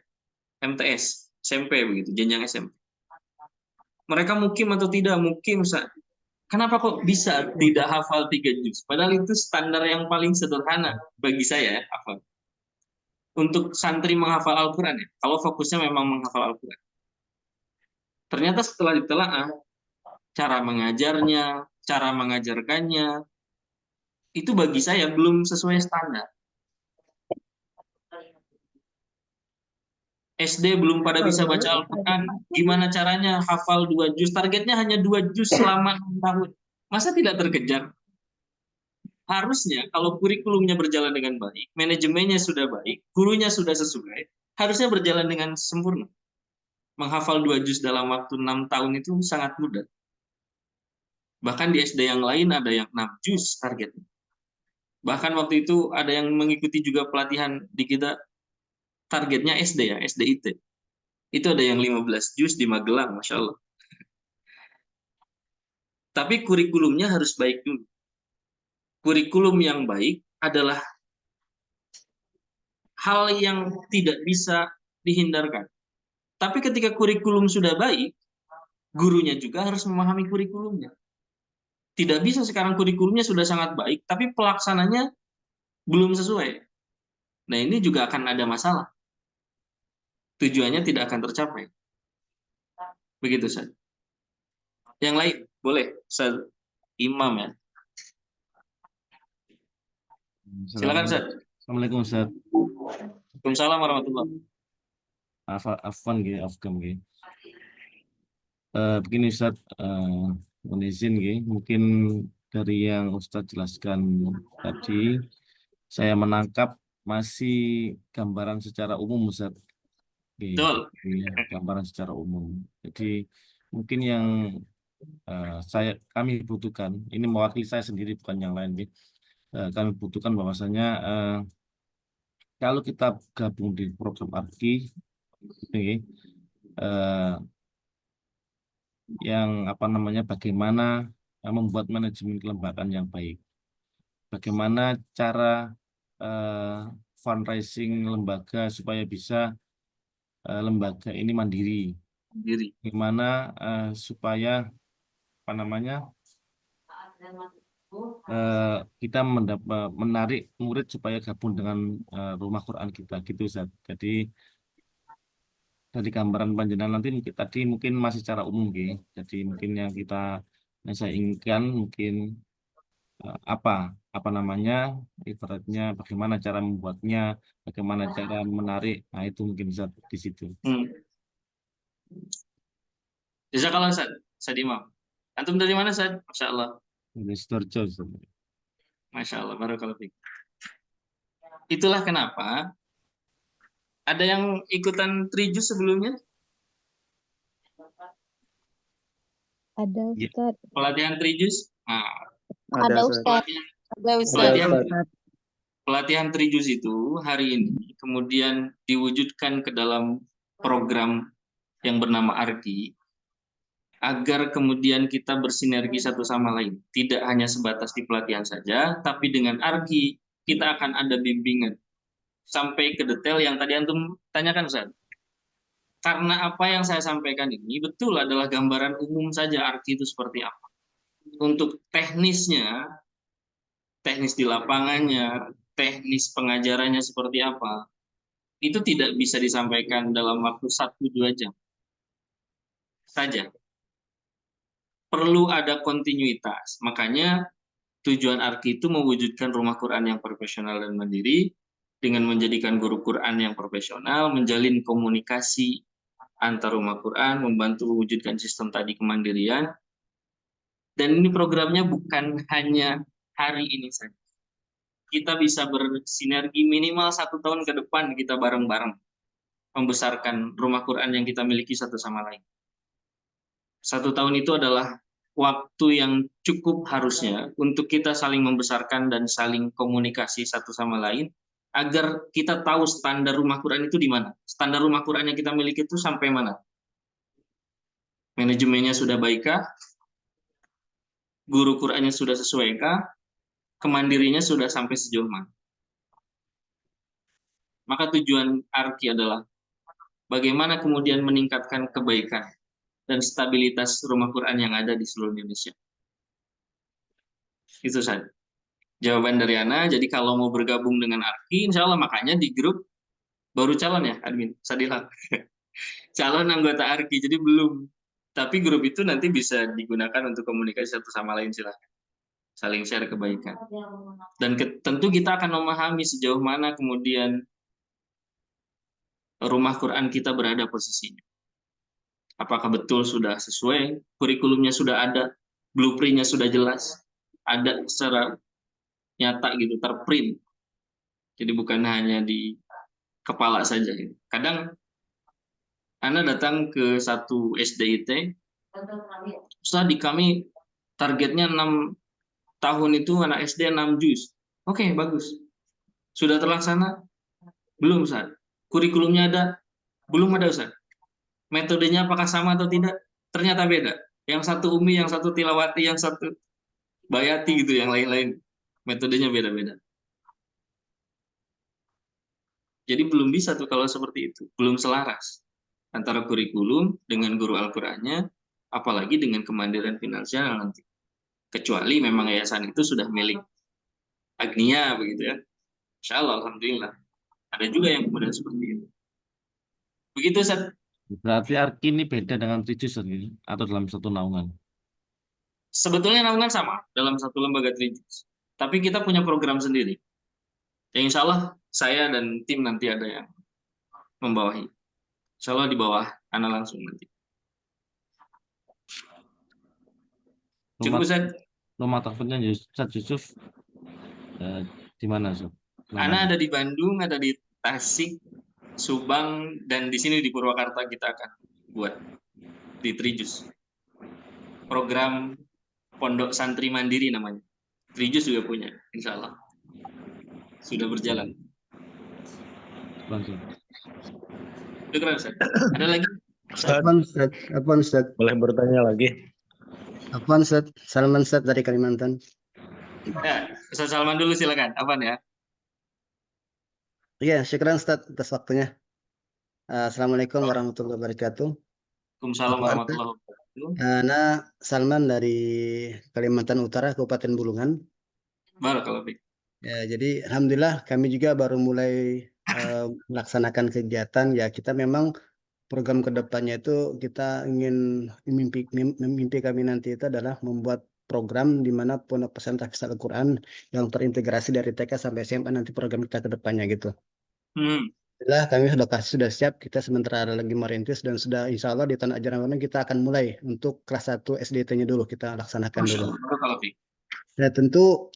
MTS, SMP begitu, jenjang SMP. Mereka mukim atau tidak? Mukim, Ustaz. Kenapa kok bisa tidak hafal 3 juz? Padahal itu standar yang paling sederhana bagi saya ya, hafal. Untuk santri menghafal Al-Quran ya, kalau fokusnya memang menghafal Al-Quran. Ternyata setelah ditelaah, cara mengajarnya, cara mengajarkannya, itu bagi saya belum sesuai standar. SD belum pada bisa baca Al-Quran, gimana caranya hafal 2 juz? Targetnya hanya 2 juz selama 6 tahun. Masa tidak terkejar? Harusnya kalau kurikulumnya berjalan dengan baik, manajemennya sudah baik, gurunya sudah sesuai, harusnya berjalan dengan sempurna. Menghafal 2 juz dalam waktu 6 tahun itu sangat mudah. Bahkan di SD yang lain ada yang 6 juz targetnya. Bahkan waktu itu ada yang mengikuti juga pelatihan di kita, targetnya SD ya, SDIT. Itu ada yang 15 juz di Magelang, Masya Allah. Tapi kurikulumnya harus baik dulu. Kurikulum yang baik adalah hal yang tidak bisa dihindarkan. Tapi ketika kurikulum sudah baik, gurunya juga harus memahami kurikulumnya. Tidak bisa sekarang kurikulumnya sudah sangat baik, tapi pelaksananya belum sesuai. Nah, ini juga akan ada masalah. Tujuannya tidak akan tercapai. Begitu, Ustaz. Yang lain, boleh, Ustaz Imam ya. Silakan, Ustaz. Assalamualaikum, Ustaz. Waalaikumsalam warahmatullahi wabarakatuh. Afwan nggih, afgam nggih. Begini Ustaz, mohon izin nggih, mungkin dari yang Ustaz jelaskan tadi, saya menangkap masih gambaran secara umum Ustaz. Nggih, Betul. gambaran secara umum. Jadi mungkin yang kami butuhkan, ini mewakili saya sendiri bukan yang lain nggih. Kami butuhkan bahwasanya kalau kita gabung di program ABKI, yang bagaimana membuat manajemen kelembagaan yang baik, bagaimana cara fundraising lembaga supaya bisa lembaga ini mandiri, bagaimana supaya kita menarik murid supaya gabung dengan rumah Quran kita gitu Ustaz. Jadi dari gambaran panjenengan nanti tadi mungkin masih secara umum gitu. Jadi mungkin yang saya inginkan mungkin ibaratnya bagaimana cara membuatnya, bagaimana cara menarik. Nah, itu mungkin Ustaz di situ. Jazakallah Ustaz Imam. Antum dari mana Ustaz? Masya Allah. Dari Sidoarjo. Masya Allah, barakallahu fiik. Itulah kenapa ada yang ikutan Trijus sebelumnya? Ada Ya. Ustaz. Pelatihan Trijus? Nah, Ada Ustaz. Ustaz. pelatihan Ada Ustaz. pelatihan Ustaz. pelatihan Trijus itu hari ini kemudian diwujudkan ke dalam program yang bernama ARKI agar kemudian kita bersinergi satu sama lain. Tidak hanya sebatas di pelatihan saja, tapi dengan ARKI kita akan ada bimbingan sampai ke detail yang tadi antum tanyakan, Ustaz. Karena apa yang saya sampaikan ini betul adalah gambaran umum saja ARKI itu seperti apa. Untuk teknisnya, teknis di lapangannya, teknis pengajarannya seperti apa, itu tidak bisa disampaikan dalam waktu 1-2 jam saja. Perlu ada kontinuitas. Makanya tujuan ARKI itu mewujudkan rumah Quran yang profesional dan mandiri dengan menjadikan guru Quran yang profesional, menjalin komunikasi antar rumah Quran, membantu mewujudkan sistem tadi kemandirian. Dan ini programnya bukan hanya hari ini saja. Kita bisa bersinergi minimal 1 tahun ke depan kita bareng-bareng membesarkan rumah Quran yang kita miliki satu sama lain. 1 tahun itu adalah waktu yang cukup harusnya untuk kita saling membesarkan dan saling komunikasi satu sama lain agar kita tahu standar rumah Quran itu di mana. Standar rumah Quran yang kita miliki itu sampai mana. Manajemennya sudah baikkah? Guru Qurannya sudah sesuaikah? Kemandirinya sudah sampai sejauh mana? Maka tujuan ARKI adalah bagaimana kemudian meningkatkan kebaikan dan stabilitas rumah Quran yang ada di seluruh Indonesia. Itu saja jawaban dari Ana. Jadi kalau mau bergabung dengan ARKI, insya Allah makanya di grup baru calon ya, admin Sadila. Calon anggota ARKI, jadi belum. Tapi grup itu nanti bisa digunakan untuk komunikasi satu sama lain, silahkan. Saling share kebaikan. Dan tentu kita akan memahami sejauh mana kemudian rumah Quran kita berada posisinya. Apakah betul sudah sesuai, kurikulumnya sudah ada, blueprint-nya sudah jelas, ada secara nyata gitu, terprint. Jadi bukan hanya di kepala saja. Kadang Anda datang ke satu SDIT, Ustaz di kami targetnya 6 tahun itu anak SD 6 juz. Oke, bagus. Sudah terlaksana? Belum, Ustaz. Kurikulumnya ada? Belum ada, Ustaz. Metodenya apakah sama atau tidak? Ternyata beda. Yang satu umi, yang satu tilawati, yang satu bayati gitu, yang lain-lain. Metodenya beda-beda. Jadi belum bisa tuh kalau seperti itu. Belum selaras antara kurikulum dengan guru Al-Qur'annya, apalagi dengan kemandirian finansial nanti. Kecuali memang yayasan itu sudah milik Agnia begitu ya. Insya Allah, alhamdulillah. Ada juga yang kemudian seperti itu. Begitu, Ustaz. Berarti ARKI ini beda dengan Trijus ini atau dalam satu naungan? Sebetulnya naungan sama dalam satu lembaga Trijus. Tapi kita punya program sendiri. Yang insya Allah saya dan tim nanti ada yang membawahi. Insya Allah di bawah Ana langsung nanti. Cukup, Ustaz? Rumah tahfidnya Ustaz Yusuf di mana, Ustaz? Ana ada di Bandung, ada di Tasik, Subang, dan di sini di Purwakarta kita akan buat di Trijus. Program Pondok Santri Mandiri namanya. Trijus juga punya, insya Allah. Sudah berjalan. Langsung. Itu keren, Ustaz. Ada lagi? Apaan Ustaz? Boleh bertanya lagi? Apaan Ustaz? Salman Ustaz dari Kalimantan. Ya, Ustaz Salman dulu silakan. Apaan ya? Iya, syukran Ustaz atas waktunya. Assalamualaikum warahmatullahi wabarakatuh. Waalaikumsalam warahmatullahi wabarakatuh. Ana Salman dari Kalimantan Utara, Kabupaten Bulungan. Barakallahu fiik. Ya, jadi alhamdulillah kami juga baru mulai melaksanakan kegiatan. Ya, kita memang program kedepannya itu kita ingin mimpi kami nanti itu adalah membuat program di mana pondok pesantren Tahfiz Al-Quran yang terintegrasi dari TK sampai SMA nanti program kita kedepannya gitu. Alhamdulillah kami sudah siap, kita sementara lagi merintis dan sudah insya Allah di Tanah Ajaran kita akan mulai untuk kelas 1 SDT-nya dulu kita laksanakan dulu. Ya tentu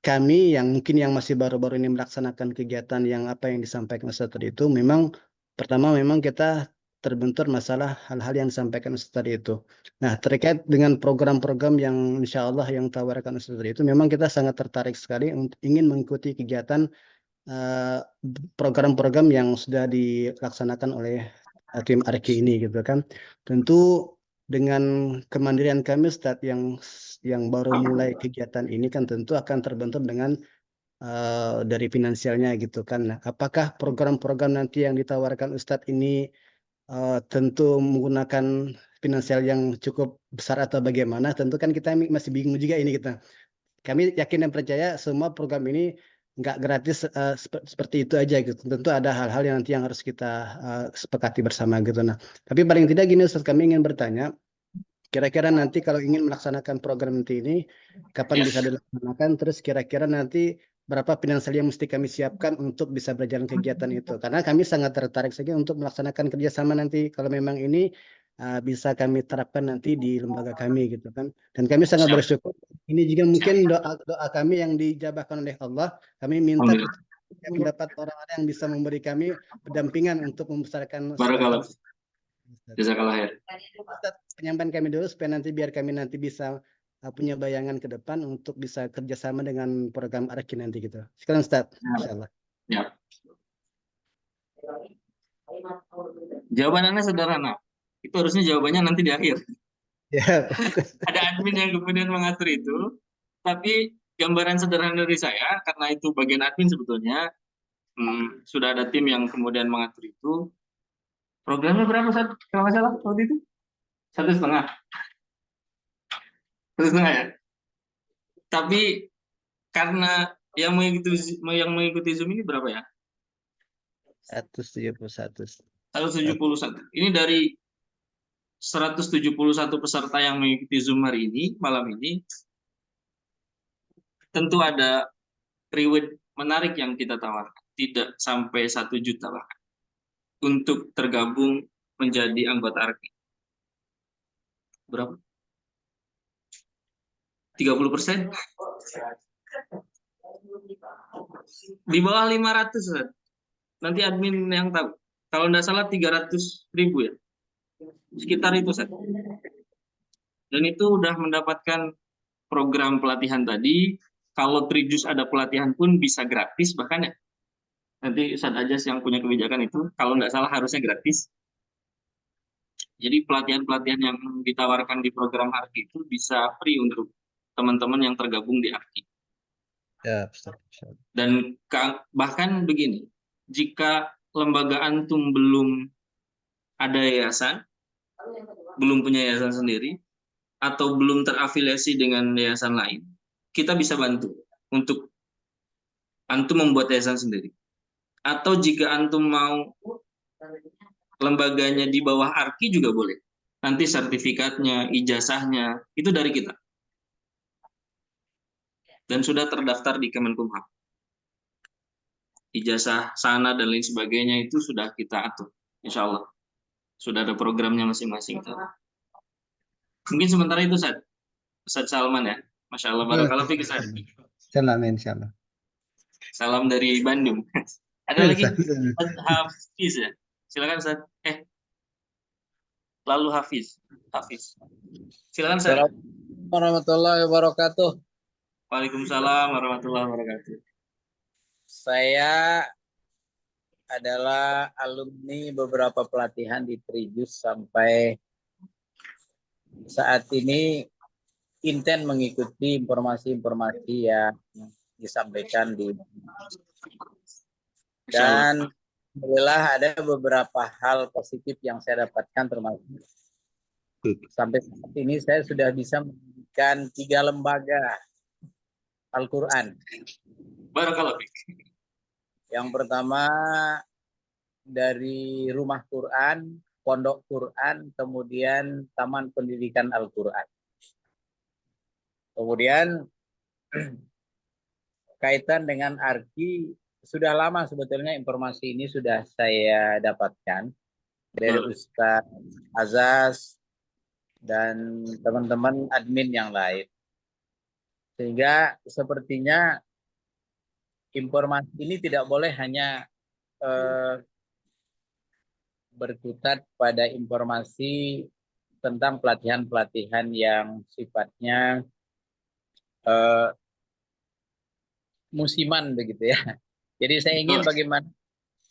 kami yang mungkin yang masih baru-baru ini melaksanakan kegiatan yang apa yang disampaikan Ustaz tadi itu memang pertama memang kita terbentur masalah hal-hal yang disampaikan Ustaz tadi itu. Nah terkait dengan program-program yang insya Allah yang tawarkan Ustaz tadi itu memang kita sangat tertarik sekali untuk ingin mengikuti kegiatan eh, program-program yang sudah dilaksanakan oleh tim Arki ini gitu kan. Tentu dengan kemandirian kami Ustadz yang baru mulai kegiatan ini kan tentu akan terbentur dengan dari finansialnya gitu kan. Nah, apakah program-program nanti yang ditawarkan Ustadz ini tentu menggunakan finansial yang cukup besar atau bagaimana? Tentu kan kita masih bingung juga ini kita. Kami yakin dan percaya semua program ini nggak gratis seperti itu aja gitu. Tentu ada hal-hal yang nanti yang harus kita sepakati bersama gitu. Nah, tapi paling tidak gini Ustaz, kami ingin bertanya, kira-kira nanti kalau ingin melaksanakan program nanti ini, kapan bisa dilaksanakan? Terus kira-kira nanti berapa finansial yang mesti kami siapkan untuk bisa berjalan kegiatan itu? Karena kami sangat tertarik saja untuk melaksanakan kerjasama nanti kalau memang ini bisa kami terapkan nanti di lembaga kami gitu kan. Dan kami sangat bersyukur. Ini juga mungkin doa kami yang dijabahkan oleh Allah. Kami minta kami dapat orang-orang yang bisa memberi kami pendampingan untuk membesarkan Barakallah. Jazakallah khair. Penyampaian kami dulu supaya nanti biar kami nanti bisa punya bayangan ke depan untuk bisa kerjasama dengan program Arki nanti gitu. Sekarang Ustaz, insyaallah. Ya. Jawaban Anda sederhana. Itu harusnya jawabannya nanti di akhir. Ya. Ada admin yang kemudian mengatur itu, tapi gambaran sederhana dari saya, karena itu bagian admin sebetulnya, sudah ada tim yang kemudian mengatur itu. Programnya berapa saat kalau nggak salah waktu itu? 1,5. 1,5 ya. Tapi karena yang mengikuti Zoom ini berapa ya? 171. 171. Ini dari 171 peserta yang mengikuti Zoom hari ini, malam ini, tentu ada reward menarik yang kita tawarkan. Tidak sampai 1 juta bahkan. Untuk tergabung menjadi anggota Arki. Berapa? 30%? Di bawah 500. Nanti admin yang tahu. Kalau tidak salah 300.000 ya. Sekitar itu saja. Dan itu udah mendapatkan program pelatihan tadi. Kalau Trijus ada pelatihan pun bisa gratis bahkan ya. Nanti Ustadz Ajas yang punya kebijakan itu, kalau nggak salah harusnya gratis. Jadi pelatihan-pelatihan yang ditawarkan di program Arki itu bisa free untuk teman-teman yang tergabung di Arki. Ya, Dan bahkan begini, jika lembaga antum belum ada yayasan, belum punya yayasan sendiri, atau belum terafiliasi dengan yayasan lain, kita bisa bantu untuk antum membuat yayasan sendiri. Atau jika antum mau lembaganya di bawah Arki juga boleh. Nanti sertifikatnya, ijazahnya, itu dari kita. Dan sudah terdaftar di Kemenkumham. Ijazah sana dan lain sebagainya itu sudah kita atur, insya Allah. Sudah ada programnya masing-masing. Mungkin sementara itu Ustadz Salman ya. Masya Allah, barakallahu fiik Ustadz. Insyaallah. Salam dari Bandung. Ada lagi Hafiz ya. Silakan Ustadz. Lalu Hafiz. Silakan Ustadz. Assalamualaikum warahmatullahi wabarakatuh. Waalaikumsalam warahmatullahi wabarakatuh. Saya adalah alumni beberapa pelatihan di Trijus sampai saat ini intent mengikuti informasi-informasi yang disampaikan di dan alhamdulillah ada beberapa hal positif yang saya dapatkan termasuk sampai saat ini saya sudah bisa mendirikan 3 lembaga Al-Quran. Barakallahu fiik. Yang pertama dari Rumah Quran, Pondok Quran, kemudian Taman Pendidikan Al-Quran. Kemudian kaitan dengan Arki, sudah lama sebetulnya informasi ini sudah saya dapatkan dari Ustadz Azaz dan teman-teman admin yang lain. Sehingga sepertinya informasi ini tidak boleh hanya berkutat pada informasi tentang pelatihan-pelatihan yang sifatnya musiman begitu ya. Jadi saya ingin bagaimana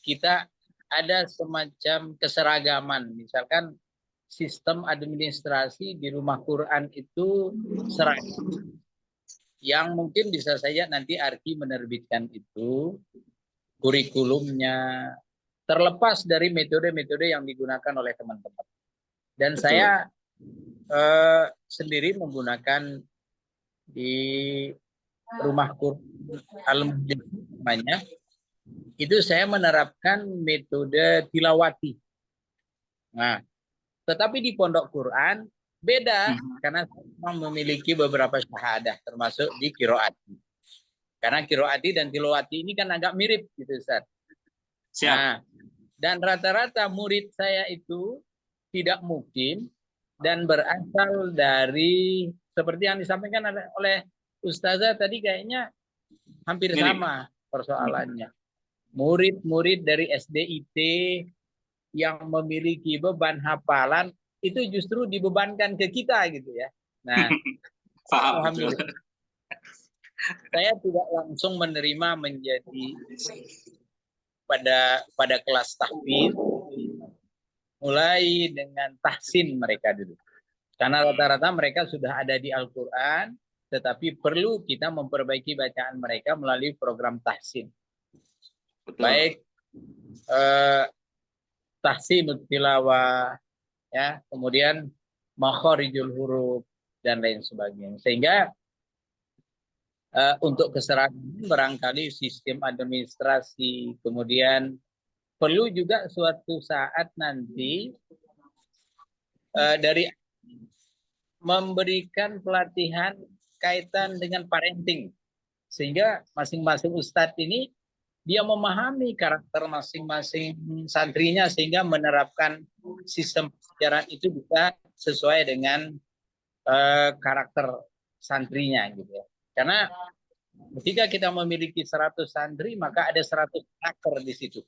kita ada semacam keseragaman. Misalkan sistem administrasi di rumah Quran itu seragam. Yang mungkin bisa saja nanti Arki menerbitkan itu kurikulumnya, terlepas dari metode-metode yang digunakan oleh teman-teman. Dan saya sendiri menggunakan di rumah Quran namanya, itu saya menerapkan metode tilawati. Nah, tetapi di pondok Quran beda karena saya memiliki beberapa syahadah termasuk di qiraati. Karena qiraati dan tilawati ini kan agak mirip gitu Ustaz. Nah, dan rata-rata murid saya itu tidak mungkin dan berasal dari seperti yang disampaikan oleh Ustazah tadi kayaknya hampir sama persoalannya. Murid-murid dari SDIT yang memiliki beban hafalan itu justru dibebankan ke kita gitu ya. Nah, alhamdulillah saya tidak langsung menerima menjadi pada kelas tahfidz, mulai dengan tahsin mereka dulu. Karena rata-rata mereka sudah ada di Al-Quran, tetapi perlu kita memperbaiki bacaan mereka melalui program tahsin. Baik tahsin tilawah, ya, kemudian makharijul huruf dan lain sebagainya. Sehingga untuk keseragaman barangkali sistem administrasi, kemudian perlu juga suatu saat nanti dari memberikan pelatihan kaitan dengan parenting, sehingga masing-masing ustadz ini dia memahami karakter masing-masing santrinya sehingga menerapkan sistem pelajaran itu bisa sesuai dengan karakter santrinya gitu ya. Karena ketika kita memiliki 100 santri maka ada 100 karakter di situ.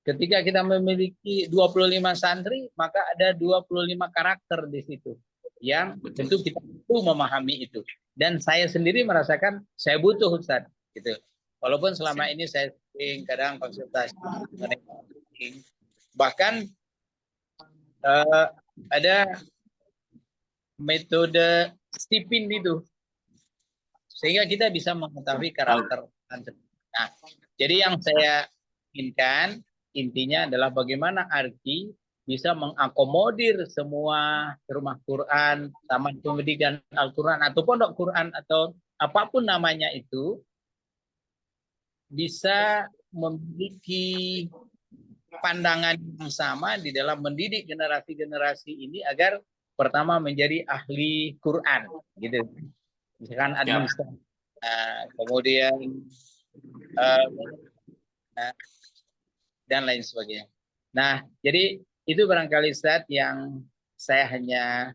Ketika kita memiliki 25 santri maka ada 25 karakter di situ yang tentu kita perlu memahami itu. Dan saya sendiri merasakan saya butuh Ustaz gitu. Walaupun selama ini saya sering kadang konsultasi bahkan ada metode stipin itu sehingga kita bisa mengetahui karakter santri. Nah, jadi yang saya inginkan intinya adalah bagaimana Arki bisa mengakomodir semua rumah Quran, taman pendidikan Al-Quran atau pondok Quran atau apapun namanya itu bisa memiliki pandangan yang sama di dalam mendidik generasi-generasi ini agar pertama menjadi ahli Quran, gitu. Misalkan administrasi, kemudian dan lain sebagainya. Nah, jadi itu barangkali Ustaz yang saya hanya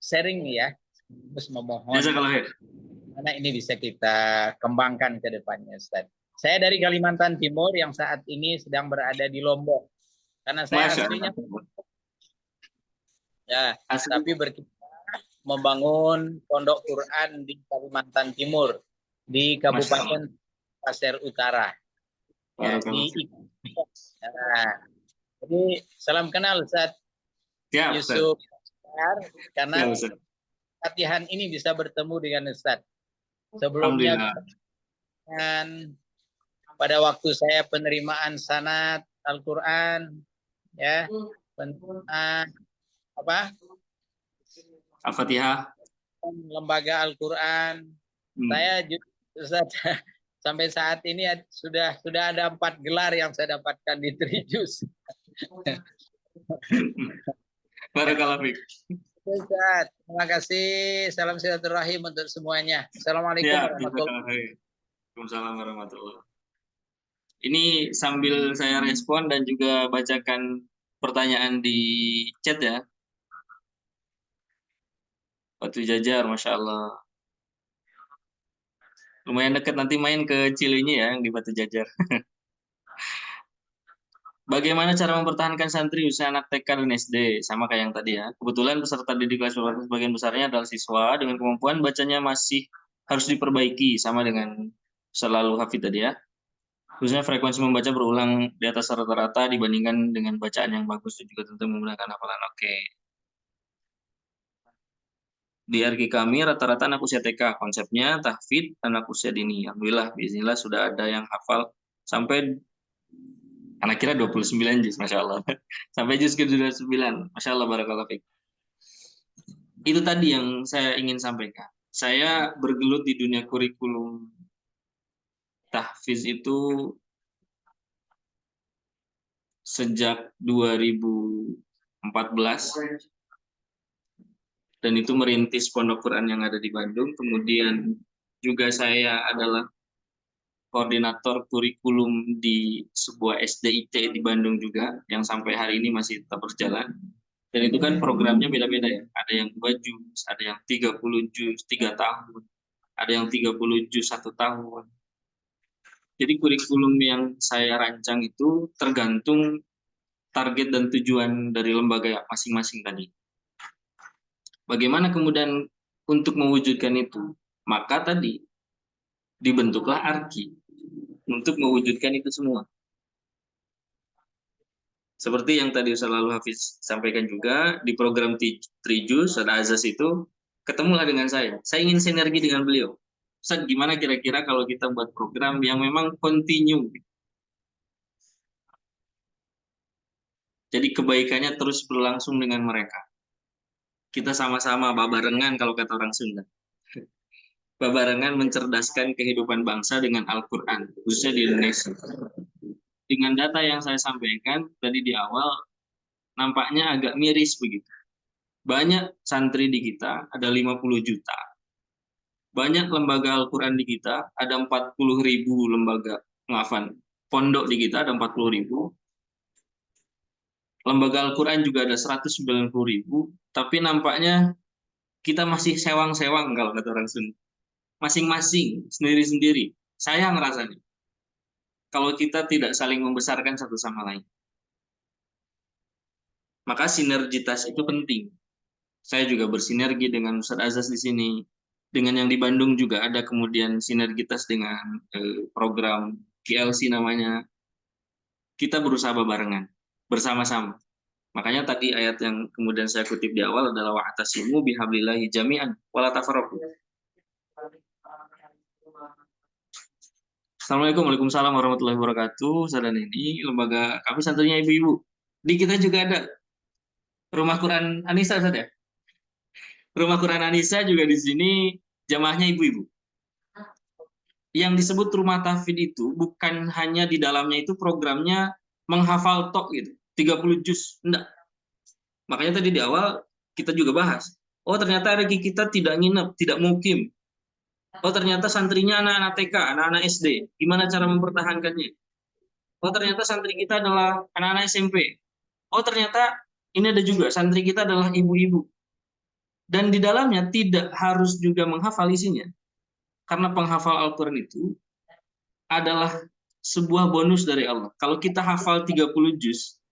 sharing ya, terus memohon karena ini bisa kita kembangkan ke depannya Ustaz. Saya dari Kalimantan Timur yang saat ini sedang berada di Lombok. Karena saya aslinya ya, tapi berkisah membangun pondok Quran di Kalimantan Timur, di Kabupaten Pasir Utara. Ya, jadi salam kenal Ustaz Yusuf karena latihan ini bisa bertemu dengan Ustaz. Sebelumnya pada waktu saya penerimaan sanad Al-Quran, ya, Al-Fatihah, lembaga Al-Quran, saya Ustaz, sampai saat ini sudah ada 4 gelar yang saya dapatkan di Trijus. Barakallahu fiik. Ustaz, terima kasih. Salam silaturahim untuk semuanya. Assalamualaikum warahmatullahi wabarakatuh. Waalaikumsalam warahmatullahi wabarakatuh. Ini sambil saya respon dan juga bacakan pertanyaan di chat ya. Batu Jajar, Masya Allah. Lumayan dekat, nanti main ke Cileunyi ya, yang di Batu Jajar. Bagaimana cara mempertahankan santri usia anak TK dan SD? Sama kayak yang tadi ya. Kebetulan peserta didik kelas sebagian besarnya adalah siswa dengan kemampuan bacanya masih harus diperbaiki, sama dengan selalu hafid tadi ya. Khususnya frekuensi membaca berulang di atas rata-rata dibandingkan dengan bacaan yang bagus, dan juga tentu menggunakan hafalan. Oke. Di RG kami rata-rata anak usia TK, konsepnya tahfidz anak usia dini. Alhamdulillah, bismillah sudah ada yang hafal sampai anak kira 29 juz, Masya Allah. Sampai juz ke-29, Masya Allah, barakallah fiik. Itu tadi yang saya ingin sampaikan. Saya bergelut di dunia kurikulum tahfiz itu sejak 2014, dan itu merintis pondok Quran yang ada di Bandung. Kemudian juga saya adalah koordinator kurikulum di sebuah SDIT di Bandung juga, yang sampai hari ini masih tetap berjalan. Dan itu kan programnya beda-beda ya. Ada yang 2 juz, ada yang 30 juz 3 tahun, ada yang 30 juz 1 tahun. Jadi kurikulum yang saya rancang itu tergantung target dan tujuan dari lembaga masing-masing tadi. Bagaimana kemudian untuk mewujudkan itu? Maka tadi dibentuklah ARKI untuk mewujudkan itu semua. Seperti yang tadi Ustaz Lalu Hafiz sampaikan juga, di program Trijus, ada Azaz itu, ketemulah dengan saya. Saya ingin sinergi dengan beliau. Ustaz, gimana kira-kira kalau kita buat program yang memang continue? Jadi kebaikannya terus berlangsung dengan mereka. Kita sama-sama babarengan kalau kata orang Sunda. Babarengan mencerdaskan kehidupan bangsa dengan Al-Quran, khususnya di Indonesia. Dengan data yang saya sampaikan tadi di awal, nampaknya agak miris begitu. Banyak santri di kita, ada 50 juta. Banyak lembaga Al-Quran di kita, ada 40.000 lembaga, pondok di kita ada 40.000. Lembaga Al-Quran juga ada 190.000, tapi nampaknya kita masih sewang-sewang kalau kata orang Sunda. Masing-masing, sendiri-sendiri. Sayang rasanya kalau kita tidak saling membesarkan satu sama lain. Maka sinergitas itu penting. Saya juga bersinergi dengan Ustaz Azaz di sini. Dengan yang di Bandung juga ada kemudian sinergitas dengan program KLC namanya. Kita berusaha barengan, bersama-sama. Makanya tadi ayat yang kemudian saya kutip di awal adalah wa'tasimu bihablillahi jami'an wala tafarraqu. Assalamualaikum Waalaikumsalam warahmatullahi wabarakatuh. Saudara ini lembaga kami santrinya ibu-ibu. Di kita juga ada Rumah Quran Anissa, Ustaz ya? Rumah Quran Anissa juga di sini jamaahnya ibu-ibu. Yang disebut rumah tahfidz itu bukan hanya di dalamnya itu programnya menghafal tok gitu, 30 juz, enggak. Makanya tadi di awal kita juga bahas, oh ternyata RG kita tidak nginep, tidak mukim. Oh ternyata santrinya anak-anak TK, anak-anak SD. Gimana cara mempertahankannya? Oh ternyata santri kita adalah anak-anak SMP. Oh ternyata ini ada juga santri kita adalah ibu-ibu. Dan di dalamnya tidak harus juga menghafal isinya. Karena penghafal Al-Quran itu adalah sebuah bonus dari Allah. Kalau kita hafal 30 juz,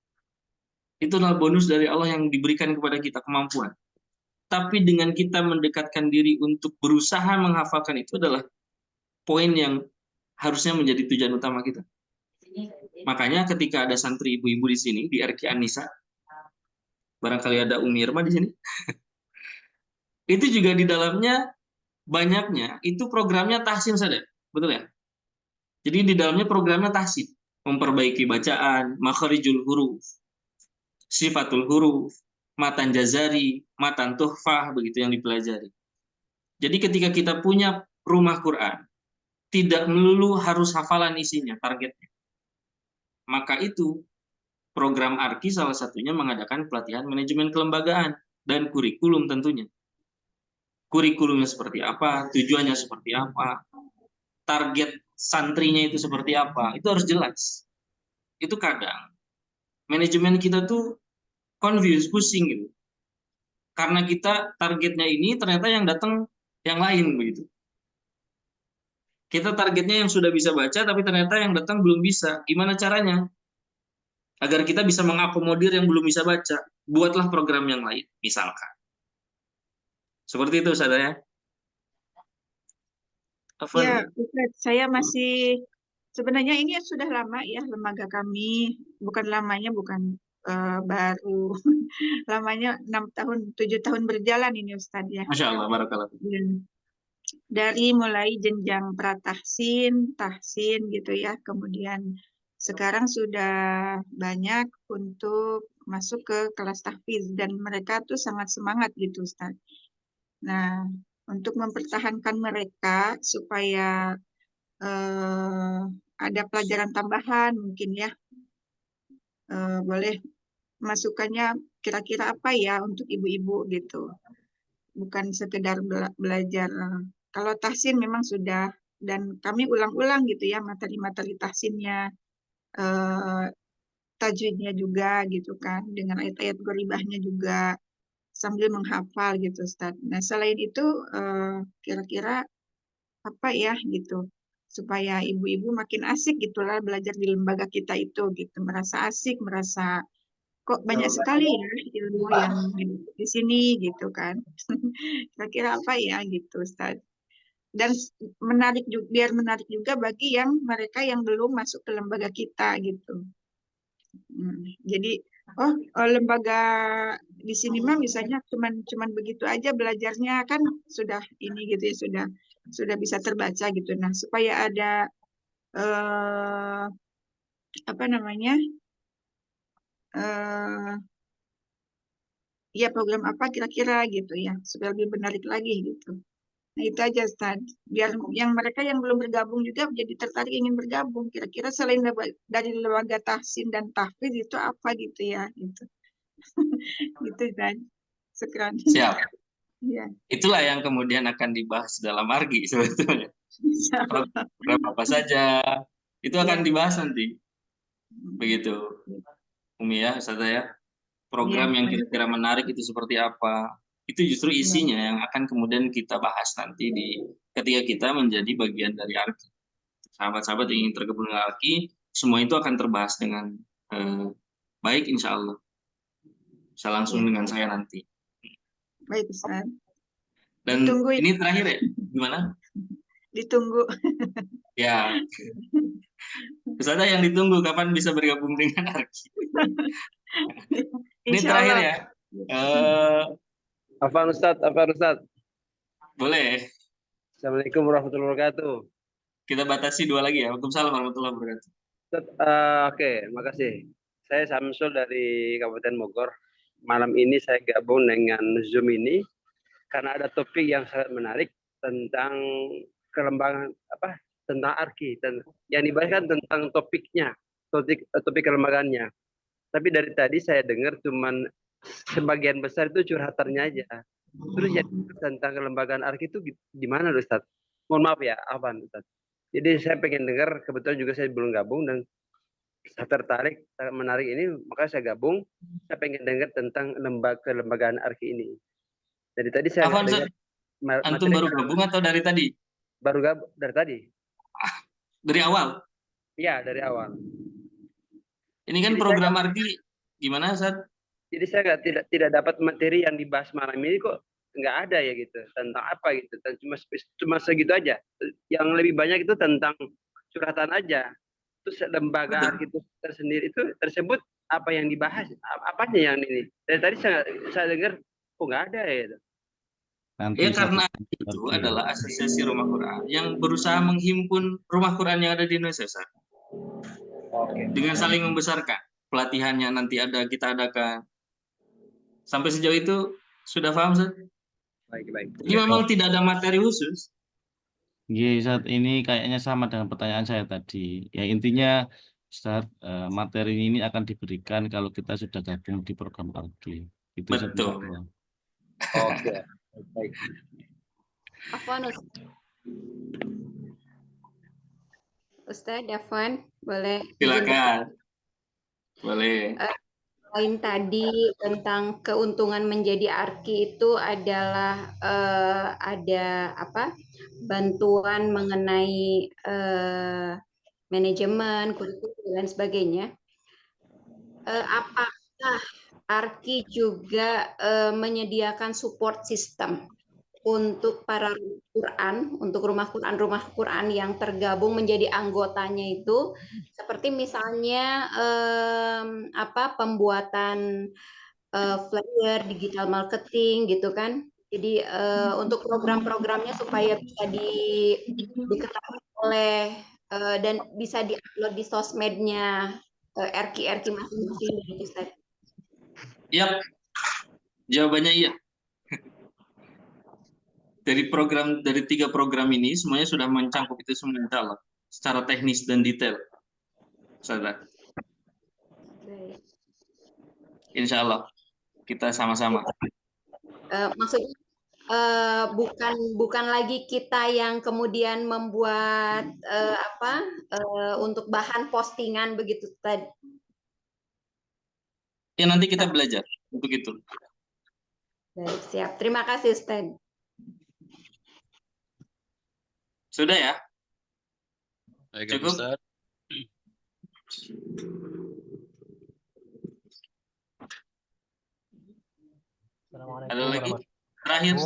itu adalah bonus dari Allah yang diberikan kepada kita kemampuan. Tapi dengan kita mendekatkan diri untuk berusaha menghafalkan itu adalah poin yang harusnya menjadi tujuan utama kita. Makanya ketika ada santri ibu-ibu di sini, di RK Anissa, barangkali ada Umi Irma di sini, itu juga di dalamnya banyaknya, itu programnya tahsin saja, betul ya? Jadi di dalamnya programnya tahsin, memperbaiki bacaan, makharijul huruf, sifatul huruf, matan jazari, matan tuhfah, begitu yang dipelajari. Jadi ketika kita punya rumah Quran, tidak melulu harus hafalan isinya, targetnya. Maka itu, program ARKI salah satunya mengadakan pelatihan manajemen kelembagaan dan kurikulum tentunya. Kurikulumnya seperti apa, tujuannya seperti apa, target santrinya itu seperti apa, itu harus jelas. Itu kadang, manajemen kita tuh confused, pusing gitu. karena kita targetnya ini ternyata yang datang yang lain begitu. Kita targetnya yang sudah bisa baca tapi ternyata yang datang belum bisa. Gimana caranya? Agar kita bisa mengakomodir yang belum bisa baca, buatlah program yang lain, misalkan. Seperti itu, Ustaz ya. Afwan. Ya, Ustaz, saya masih sebenarnya ini sudah lama ya lembaga kami, bukan lamanya bukan baru, lamanya 6 tahun, 7 tahun berjalan ini Ustaz ya. Masya Allah, barakallah. Dari mulai jenjang pratahsin, tahsin gitu ya, kemudian sekarang sudah banyak untuk masuk ke kelas tahfiz dan mereka tuh sangat semangat gitu Ustaz. Nah, untuk mempertahankan mereka supaya ada pelajaran tambahan mungkin ya, boleh masukannya kira-kira apa ya untuk ibu-ibu gitu. Bukan sekedar belajar. Kalau tahsin memang sudah, dan kami ulang-ulang gitu ya materi-materi tahsinnya, tajwidnya juga gitu kan, dengan ayat-ayat goribahnya juga sambil menghafal gitu Ustaz. Nah selain itu kira-kira apa ya gitu, supaya ibu-ibu makin asik gitulah belajar di lembaga kita itu gitu, merasa asik, merasa kok banyak sekali ya ilmu yang di sini gitu kan. Kira-kira apa ya gitu Ustaz. Dan menarik juga, biar menarik juga bagi yang mereka yang belum masuk ke lembaga kita gitu. Jadi lembaga di sini mah misalnya cuman begitu aja belajarnya kan sudah ini gitu ya, sudah bisa terbaca gitu. Nah, supaya ada apa namanya? Ya program apa kira-kira gitu ya, supaya lebih menarik lagi gitu. Nah itu aja Ustaz, biar yang mereka yang belum bergabung juga jadi tertarik ingin bergabung. Kira-kira selain dari lembaga tahsin dan tahfiz itu apa gitu ya gitu. Gitu kan. Sekarang. Siap. Ya. Itulah yang kemudian akan dibahas dalam argi sebetulnya. Program apa saja itu akan dibahas nanti. Begitu. Umi ya, Ustaz ya. Program yang kira-kira menarik itu seperti apa? Itu justru isinya yang akan kemudian kita bahas nanti ketika kita menjadi bagian dari arki. Sahabat-sahabat yang ingin tergabung dengan arki, semua itu akan terbahas dengan baik insya Allah. Bisa langsung dengan saya nanti. Baik Ustaz. Dan ini terakhir ya, gimana? Ditunggu. Ya. Ustaz yang ditunggu kapan bisa bergabung dengan arki. Ini terakhir ya. Afwan Ustaz. Boleh. Assalamualaikum warahmatullahi wabarakatuh. Kita batasi 2 lagi ya. Waalaikumsalam warahmatullahi wabarakatuh. Oke, makasih. Saya Samsul dari Kabupaten Bogor. Malam ini saya gabung dengan Zoom ini karena ada topik yang sangat menarik tentang kelembagaan tentang arki, dan yang dibahas kan tentang topiknya, topik kelembagaannya. Tapi dari tadi saya dengar cuman sebagian besar itu curhatannya aja. Terus ya tentang kelembagaan arki itu gimana Ustaz? Mohon maaf ya, Afwan Ustaz. Jadi saya pengen dengar, kebetulan juga saya belum gabung dan saya tertarik, sangat menarik ini, maka saya gabung. Saya pengen dengar tentang kelembagaan arki ini. Jadi tadi saya dengar. Antum baru gabung atau dari tadi? Baru gabung dari tadi. Dari awal? Iya, dari awal. Ini kan jadi program arki gimana Ustaz? Jadi saya tidak dapat materi yang dibahas malam ini kok nggak ada ya gitu, tentang apa gitu, cuma segitu aja. Yang lebih banyak itu tentang curhatan aja. Terus lembaga gitu tersendiri itu tersebut apa yang dibahas, apanya yang ini. Dari tadi saya dengar kok nggak ada ya gitu. Ya karena itu adalah asosiasi rumah Quran yang berusaha menghimpun rumah Quran yang ada di Indonesia, Ustaz. Dengan saling membesarkan. Pelatihannya nanti kita adakan. Sampai sejauh itu sudah paham, Ustaz? Baik. Jadi memang tidak ada materi khusus. Iya, Ustaz, ini kayaknya sama dengan pertanyaan saya tadi. Ya intinya, Ustaz, materi ini akan diberikan kalau kita sudah gabung di program arki. Itu betul. Oke. Baik. Afwan Ustaz Afwan, boleh? Silakan. Boleh. poin tadi tentang keuntungan menjadi ARKI itu adalah ada apa? Bantuan mengenai manajemen, kurikulum dan sebagainya. Apakah ARKI juga menyediakan support system untuk para Quran, untuk rumah Quran yang tergabung menjadi anggotanya itu, seperti misalnya pembuatan flyer, digital marketing gitu kan. Jadi untuk program-programnya supaya bisa diketahui oleh dan bisa diupload di sosmednya RQ masing-masing gitu, Ustaz. Iya, jawabannya iya. Dari 3 program ini semuanya sudah mencakup itu semua insya Allah, secara teknis dan detail. Saudara. Insya Allah kita sama-sama. Maksudnya bukan lagi kita yang kemudian membuat untuk bahan postingan begitu tadi. Ya nanti kita belajar untuk itu. Baik, siap. Terima kasih, Ustaz. Sudah ya? Cukup? Ustaz. Ada lagi? Terakhir.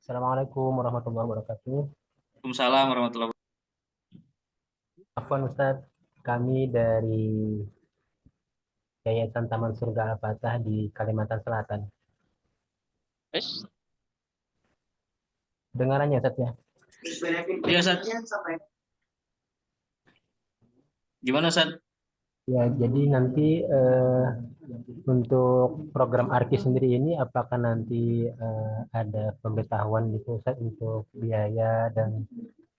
Assalamualaikum warahmatullahi wabarakatuh. Waalaikumsalam warahmatullahi wabarakatuh. Afwan Ustaz, kami dari Yayasan Taman Surga Al-Fatah di Kalimantan Selatan. Dengarannya Ustaz ya? Iya Ustaz. Gimana Ustaz? Ya, jadi nanti untuk program ARKI sendiri ini apakah nanti ada pemberitahuan gitu Ustaz untuk biaya dan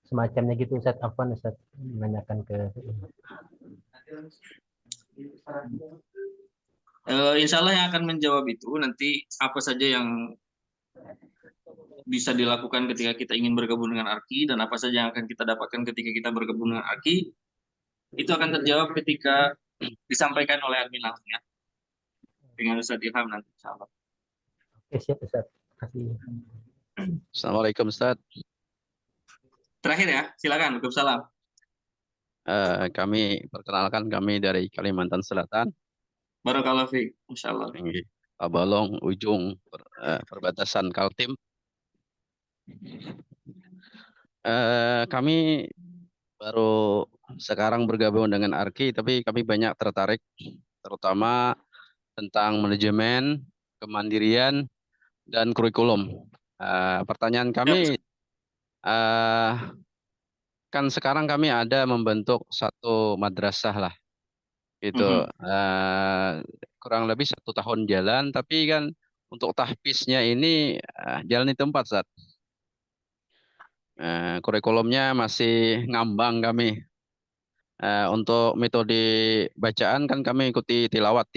semacamnya gitu Ustaz? Afwan Ustaz menanyakan ke Insya Allah yang akan menjawab itu nanti apa saja yang bisa dilakukan ketika kita ingin bergabung dengan ARKI dan apa saja yang akan kita dapatkan ketika kita bergabung dengan ARKI itu akan terjawab ketika disampaikan oleh admin langsung ya dengan Ustaz Ilham nanti insya Allah. Oke, siap Ustaz. Terima kasih. Assalamualaikum Ustaz. Terakhir ya, silakan. Waalaikumsalam. Kami perkenalkan kami dari Kalimantan Selatan. Barakallahu fiik, insyaallah. Tabalong, ujung perbatasan Kaltim. Kami baru sekarang bergabung dengan ARKI, tapi kami banyak tertarik, terutama tentang manajemen, kemandirian, dan kurikulum. Pertanyaan kami, kan sekarang kami ada membentuk satu madrasah lah, gitu. Kurang lebih 1 tahun jalan, tapi kan untuk tahfiznya ini jalan di tempat, Ustaz. Kurikulumnya masih ngambang kami. Untuk metode bacaan kan kami ikuti tilawat.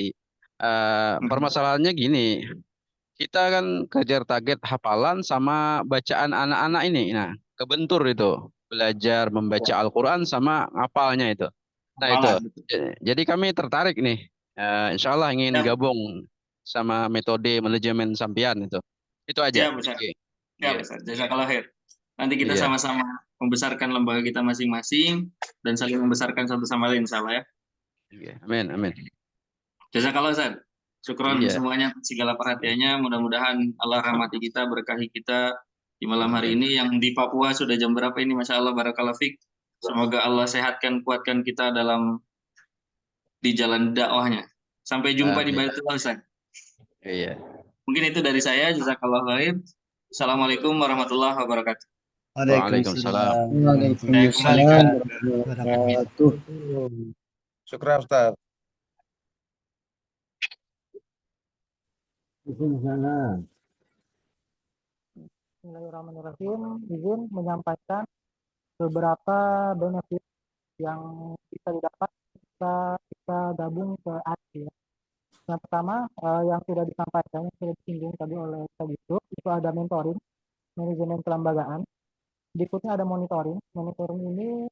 Permasalahannya gini, kita kan kejar target hafalan sama bacaan anak-anak ini. Nah, kebentur itu. Belajar membaca Al-Quran sama ngapalnya itu. Nah itu, jadi kami tertarik nih. Insya Allah ingin gabung sama metode manajemen sampian itu. Itu aja. Ya, Ustaz. Jazakallah khair. Nanti kita sama-sama membesarkan lembaga kita masing-masing dan saling membesarkan satu sama lain, insya Allah ya. Amin, amin. Jazakallah Ustaz. Syukron semuanya segala perhatiannya. Mudah-mudahan Allah rahmati kita, berkahi kita di malam hari ini. Yang di Papua sudah jam berapa ini? Masya Allah, barakallahu fiik. Semoga Allah sehatkan, kuatkan kita di jalan dakwahnya. Sampai jumpa di Baitullah Ustaz. Iya. Mungkin itu dari saya. Jazakallah khair. Assalamualaikum warahmatullahi wabarakatuh. Waalaikumsalam. Waalaikumsalam warahmatullahi wabarakatuh. Syukran Ustaz. Bismillahirrahmanirrahim. Izin menyampaikan beberapa benefit yang bisa didapat ketika kita gabung ke ARKI. Yang pertama, yang sudah disampaikan, yang sudah disinggung tadi oleh Ustaz Yusuf, itu ada mentoring, manajemen kelembagaan. Berikutnya ada monitoring. Monitoring ini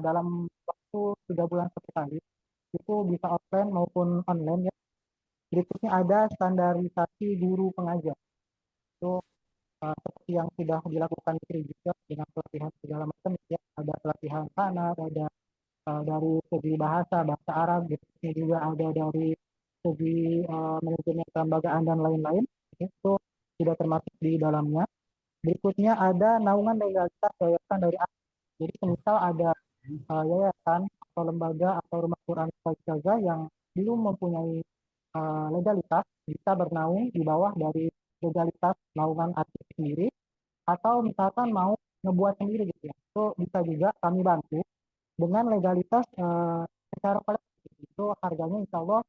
dalam itu 3 bulan sekali. Itu bisa offline maupun online ya. Berikutnya ada standarisasi guru pengajar. Itu seperti yang sudah dilakukan di Sri juga dengan pelatihan segala macam ya. Ada pelatihan sanad, ada dari segi bahasa Arab, berikutnya juga ada dari segi manajemen kelembagaan dan lain-lain. Itu tidak termasuk di dalamnya. Berikutnya ada naungan legalitas yayasan dari asli. Jadi misal ada yayasan atau lembaga atau rumah Quran Ustazah yang belum mempunyai legalitas bisa bernaung di bawah dari legalitas naungan asli sendiri, atau misalkan mau ngebuat sendiri gitu ya. Itu bisa juga kami bantu dengan legalitas secara kolektif. Itu harganya insya Allah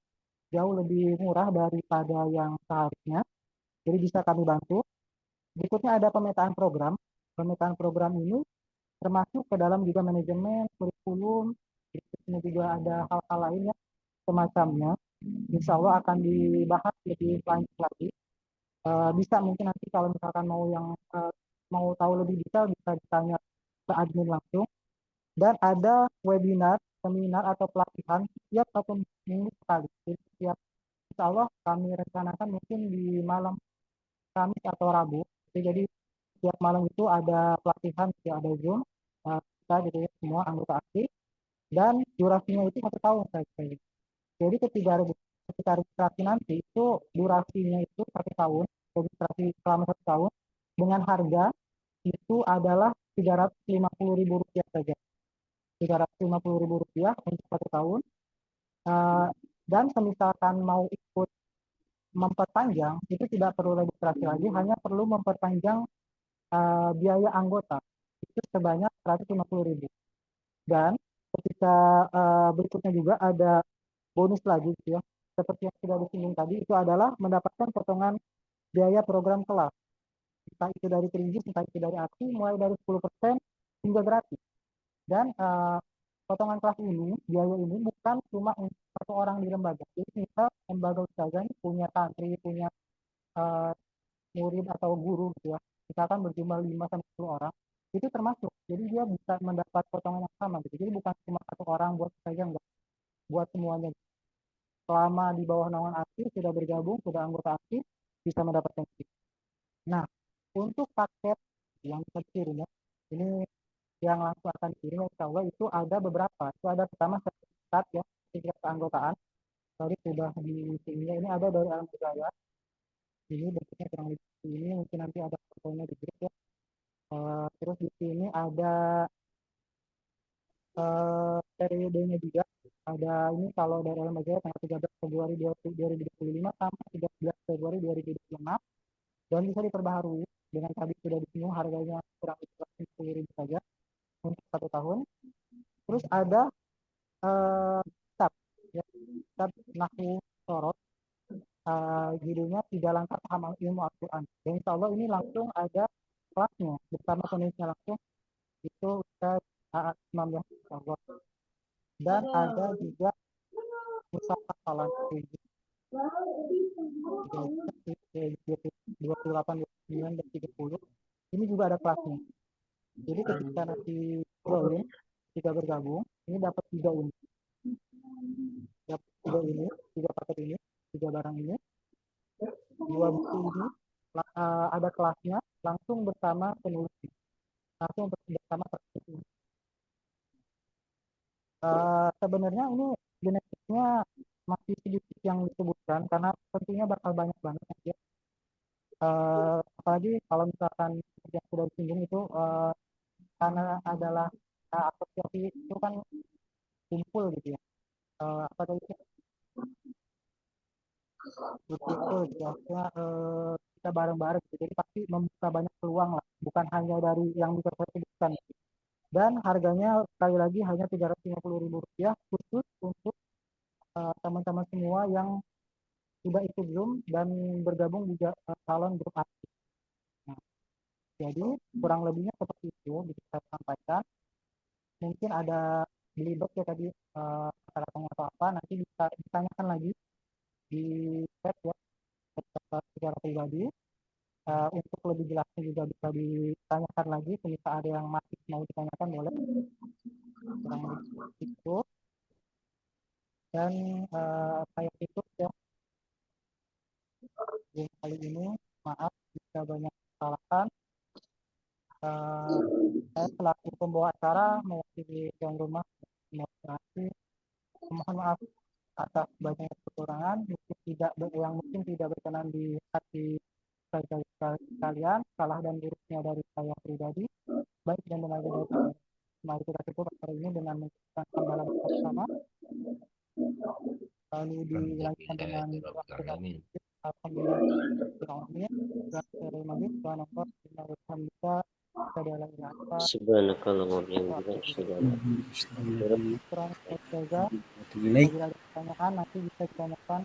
jauh lebih murah daripada yang seharusnya. Jadi bisa kami bantu. Berikutnya ada pemetaan program. Pemetaan program ini termasuk ke dalam juga manajemen, kurikulum, berikutnya juga ada hal-hal lainnya semacamnya. Insya Allah akan dibahas lebih lanjut lagi. Bisa mungkin nanti kalau misalkan mau tahu lebih detail bisa ditanya ke admin langsung. Dan ada webinar, seminar atau pelatihan setiap 1 minggu sekali. Jadi setiap insya Allah kami rencanakan mungkin di malam Kamis atau Rabu. Jadi setiap malam itu ada pelatihan, ada Zoom, kita gitu ya, semua anggota aktif, dan durasinya itu 1 tahun saja. Jadi ketika registrasi nanti itu durasinya itu 1 tahun, registrasi selama 1 tahun dengan harga itu adalah Rp350.000 saja. Rp350.000 untuk 1 tahun. Dan semisalkan mau ikut memperpanjang itu tidak perlu registrasi lagi, hanya perlu memperpanjang biaya anggota itu sebanyak 150.000. Dan ketika berikutnya juga ada bonus lagi gitu ya, seperti yang sudah disinggung tadi, itu adalah mendapatkan potongan biaya program kelas, entah itu dari Trijis, entah itu dari AKSI, mulai dari 10% hingga gratis. Dan potongan kelas ini, biaya ini bukan cuma untuk 1 orang di lembaga. Jadi misal lembaga ustazah ini punya santri, punya murid atau guru gitu ya, misalkan berjumlah 5-10 orang, itu termasuk. Jadi dia bisa mendapat potongan yang sama gitu. Jadi bukan cuma 1 orang buat saja, enggak, buat semuanya. Selama di bawah naungan aktif, sudah bergabung, sudah anggota aktif, bisa mendapatkan itu. Nah, untuk paket yang bisa dikirim ya, ini yang langsung akan dikirim insya Allah itu ada beberapa. Itu ada pertama sertifikat ya, sertifikat keanggotaan. Tadi sudah di sini, ini ada dari Alam Budaya. Ini bentuknya kurang lebih ini, mungkin nanti ada fotonya di grup ya. Terus di sini ada periodenya juga. Ada ini kalau dari Alam Budaya tanggal 13 Februari 2025 sampai 13 Februari 2026, dan bisa diperbaharui dengan tadi sudah disinggung harganya kurang lebih 10.000 saja untuk 1 tahun. Terus ada kitab ya, kitab Nahwu Sorot, judulnya 3 Langkah Paham Ilmu Al-Quran. Dan insya Allah ini langsung ada kelasnya bersama penulisnya langsung, itu Ustaz Imam Yahya insya Allah. Dan ada juga Mushaf Hafalan 28, 29, dan 30. Ini juga ada kelasnya. Jadi ketika nanti join, jika bergabung, ini dapat 3 ini. Dapat 3 ini, 3 paket ini, 3 barang ini. 2 buku ini ada kelasnya langsung bersama penulis. Langsung bersama penulis. Sebenarnya ini benefitnya masih sedikit yang disebutkan karena tentunya bakal banyak banget ya. Apalagi kalau misalkan yang sudah disinggung itu karena adalah asosiasi itu kan kumpul gitu ya. Apa tadi kumpul gitu ya. Kita bareng-bareng gitu. Jadi pasti membuka banyak peluang lah, bukan hanya dari yang bisa saya sebutkan. Dan harganya sekali lagi hanya Rp350.000 khusus untuk teman-teman semua yang sudah ikut Zoom dan bergabung juga calon grup aktif. Nah, jadi kurang lebihnya seperti itu bisa saya sampaikan. Mungkin ada belibet ya tadi kata-katanya atau apa, nanti bisa ditanyakan lagi di chat ya secara pribadi. Untuk lebih jelasnya juga bisa ditanyakan lagi, jika ada yang masih mau ditanyakan boleh. kurang lebih itu. Dan saya tutup ya Zoom kali ini. Maaf jika banyak kesalahan. Saya selaku pembawa acara mewakili tuan rumah demokrasi. Mohon maaf atas banyak kekurangan yang mungkin tidak berkenan di hati kalian, salah dan buruknya dari saya pribadi, baik dan benar dari kalian. Mari kita tutup acara ini dengan mengucapkan hamdalah bersama. Lalu dilanjutkan dengan doa Alamin. Alhamdulillah. Alhamdulillah. Subhanakallahumma wa bihamdika asyhadu an la Kurang jaga. Apabila ada pertanyaan nanti bisa ditanyakan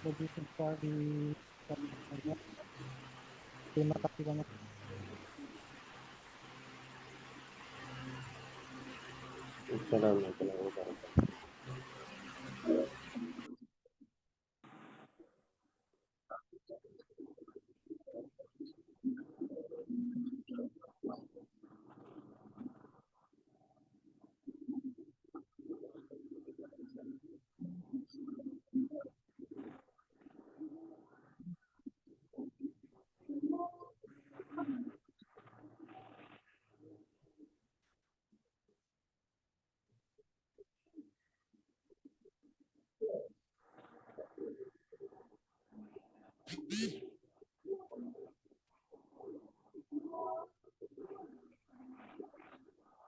lebih bisa di terima kasih banyak. Assalamualaikum warahmatullahi wabarakatuh. Thank you.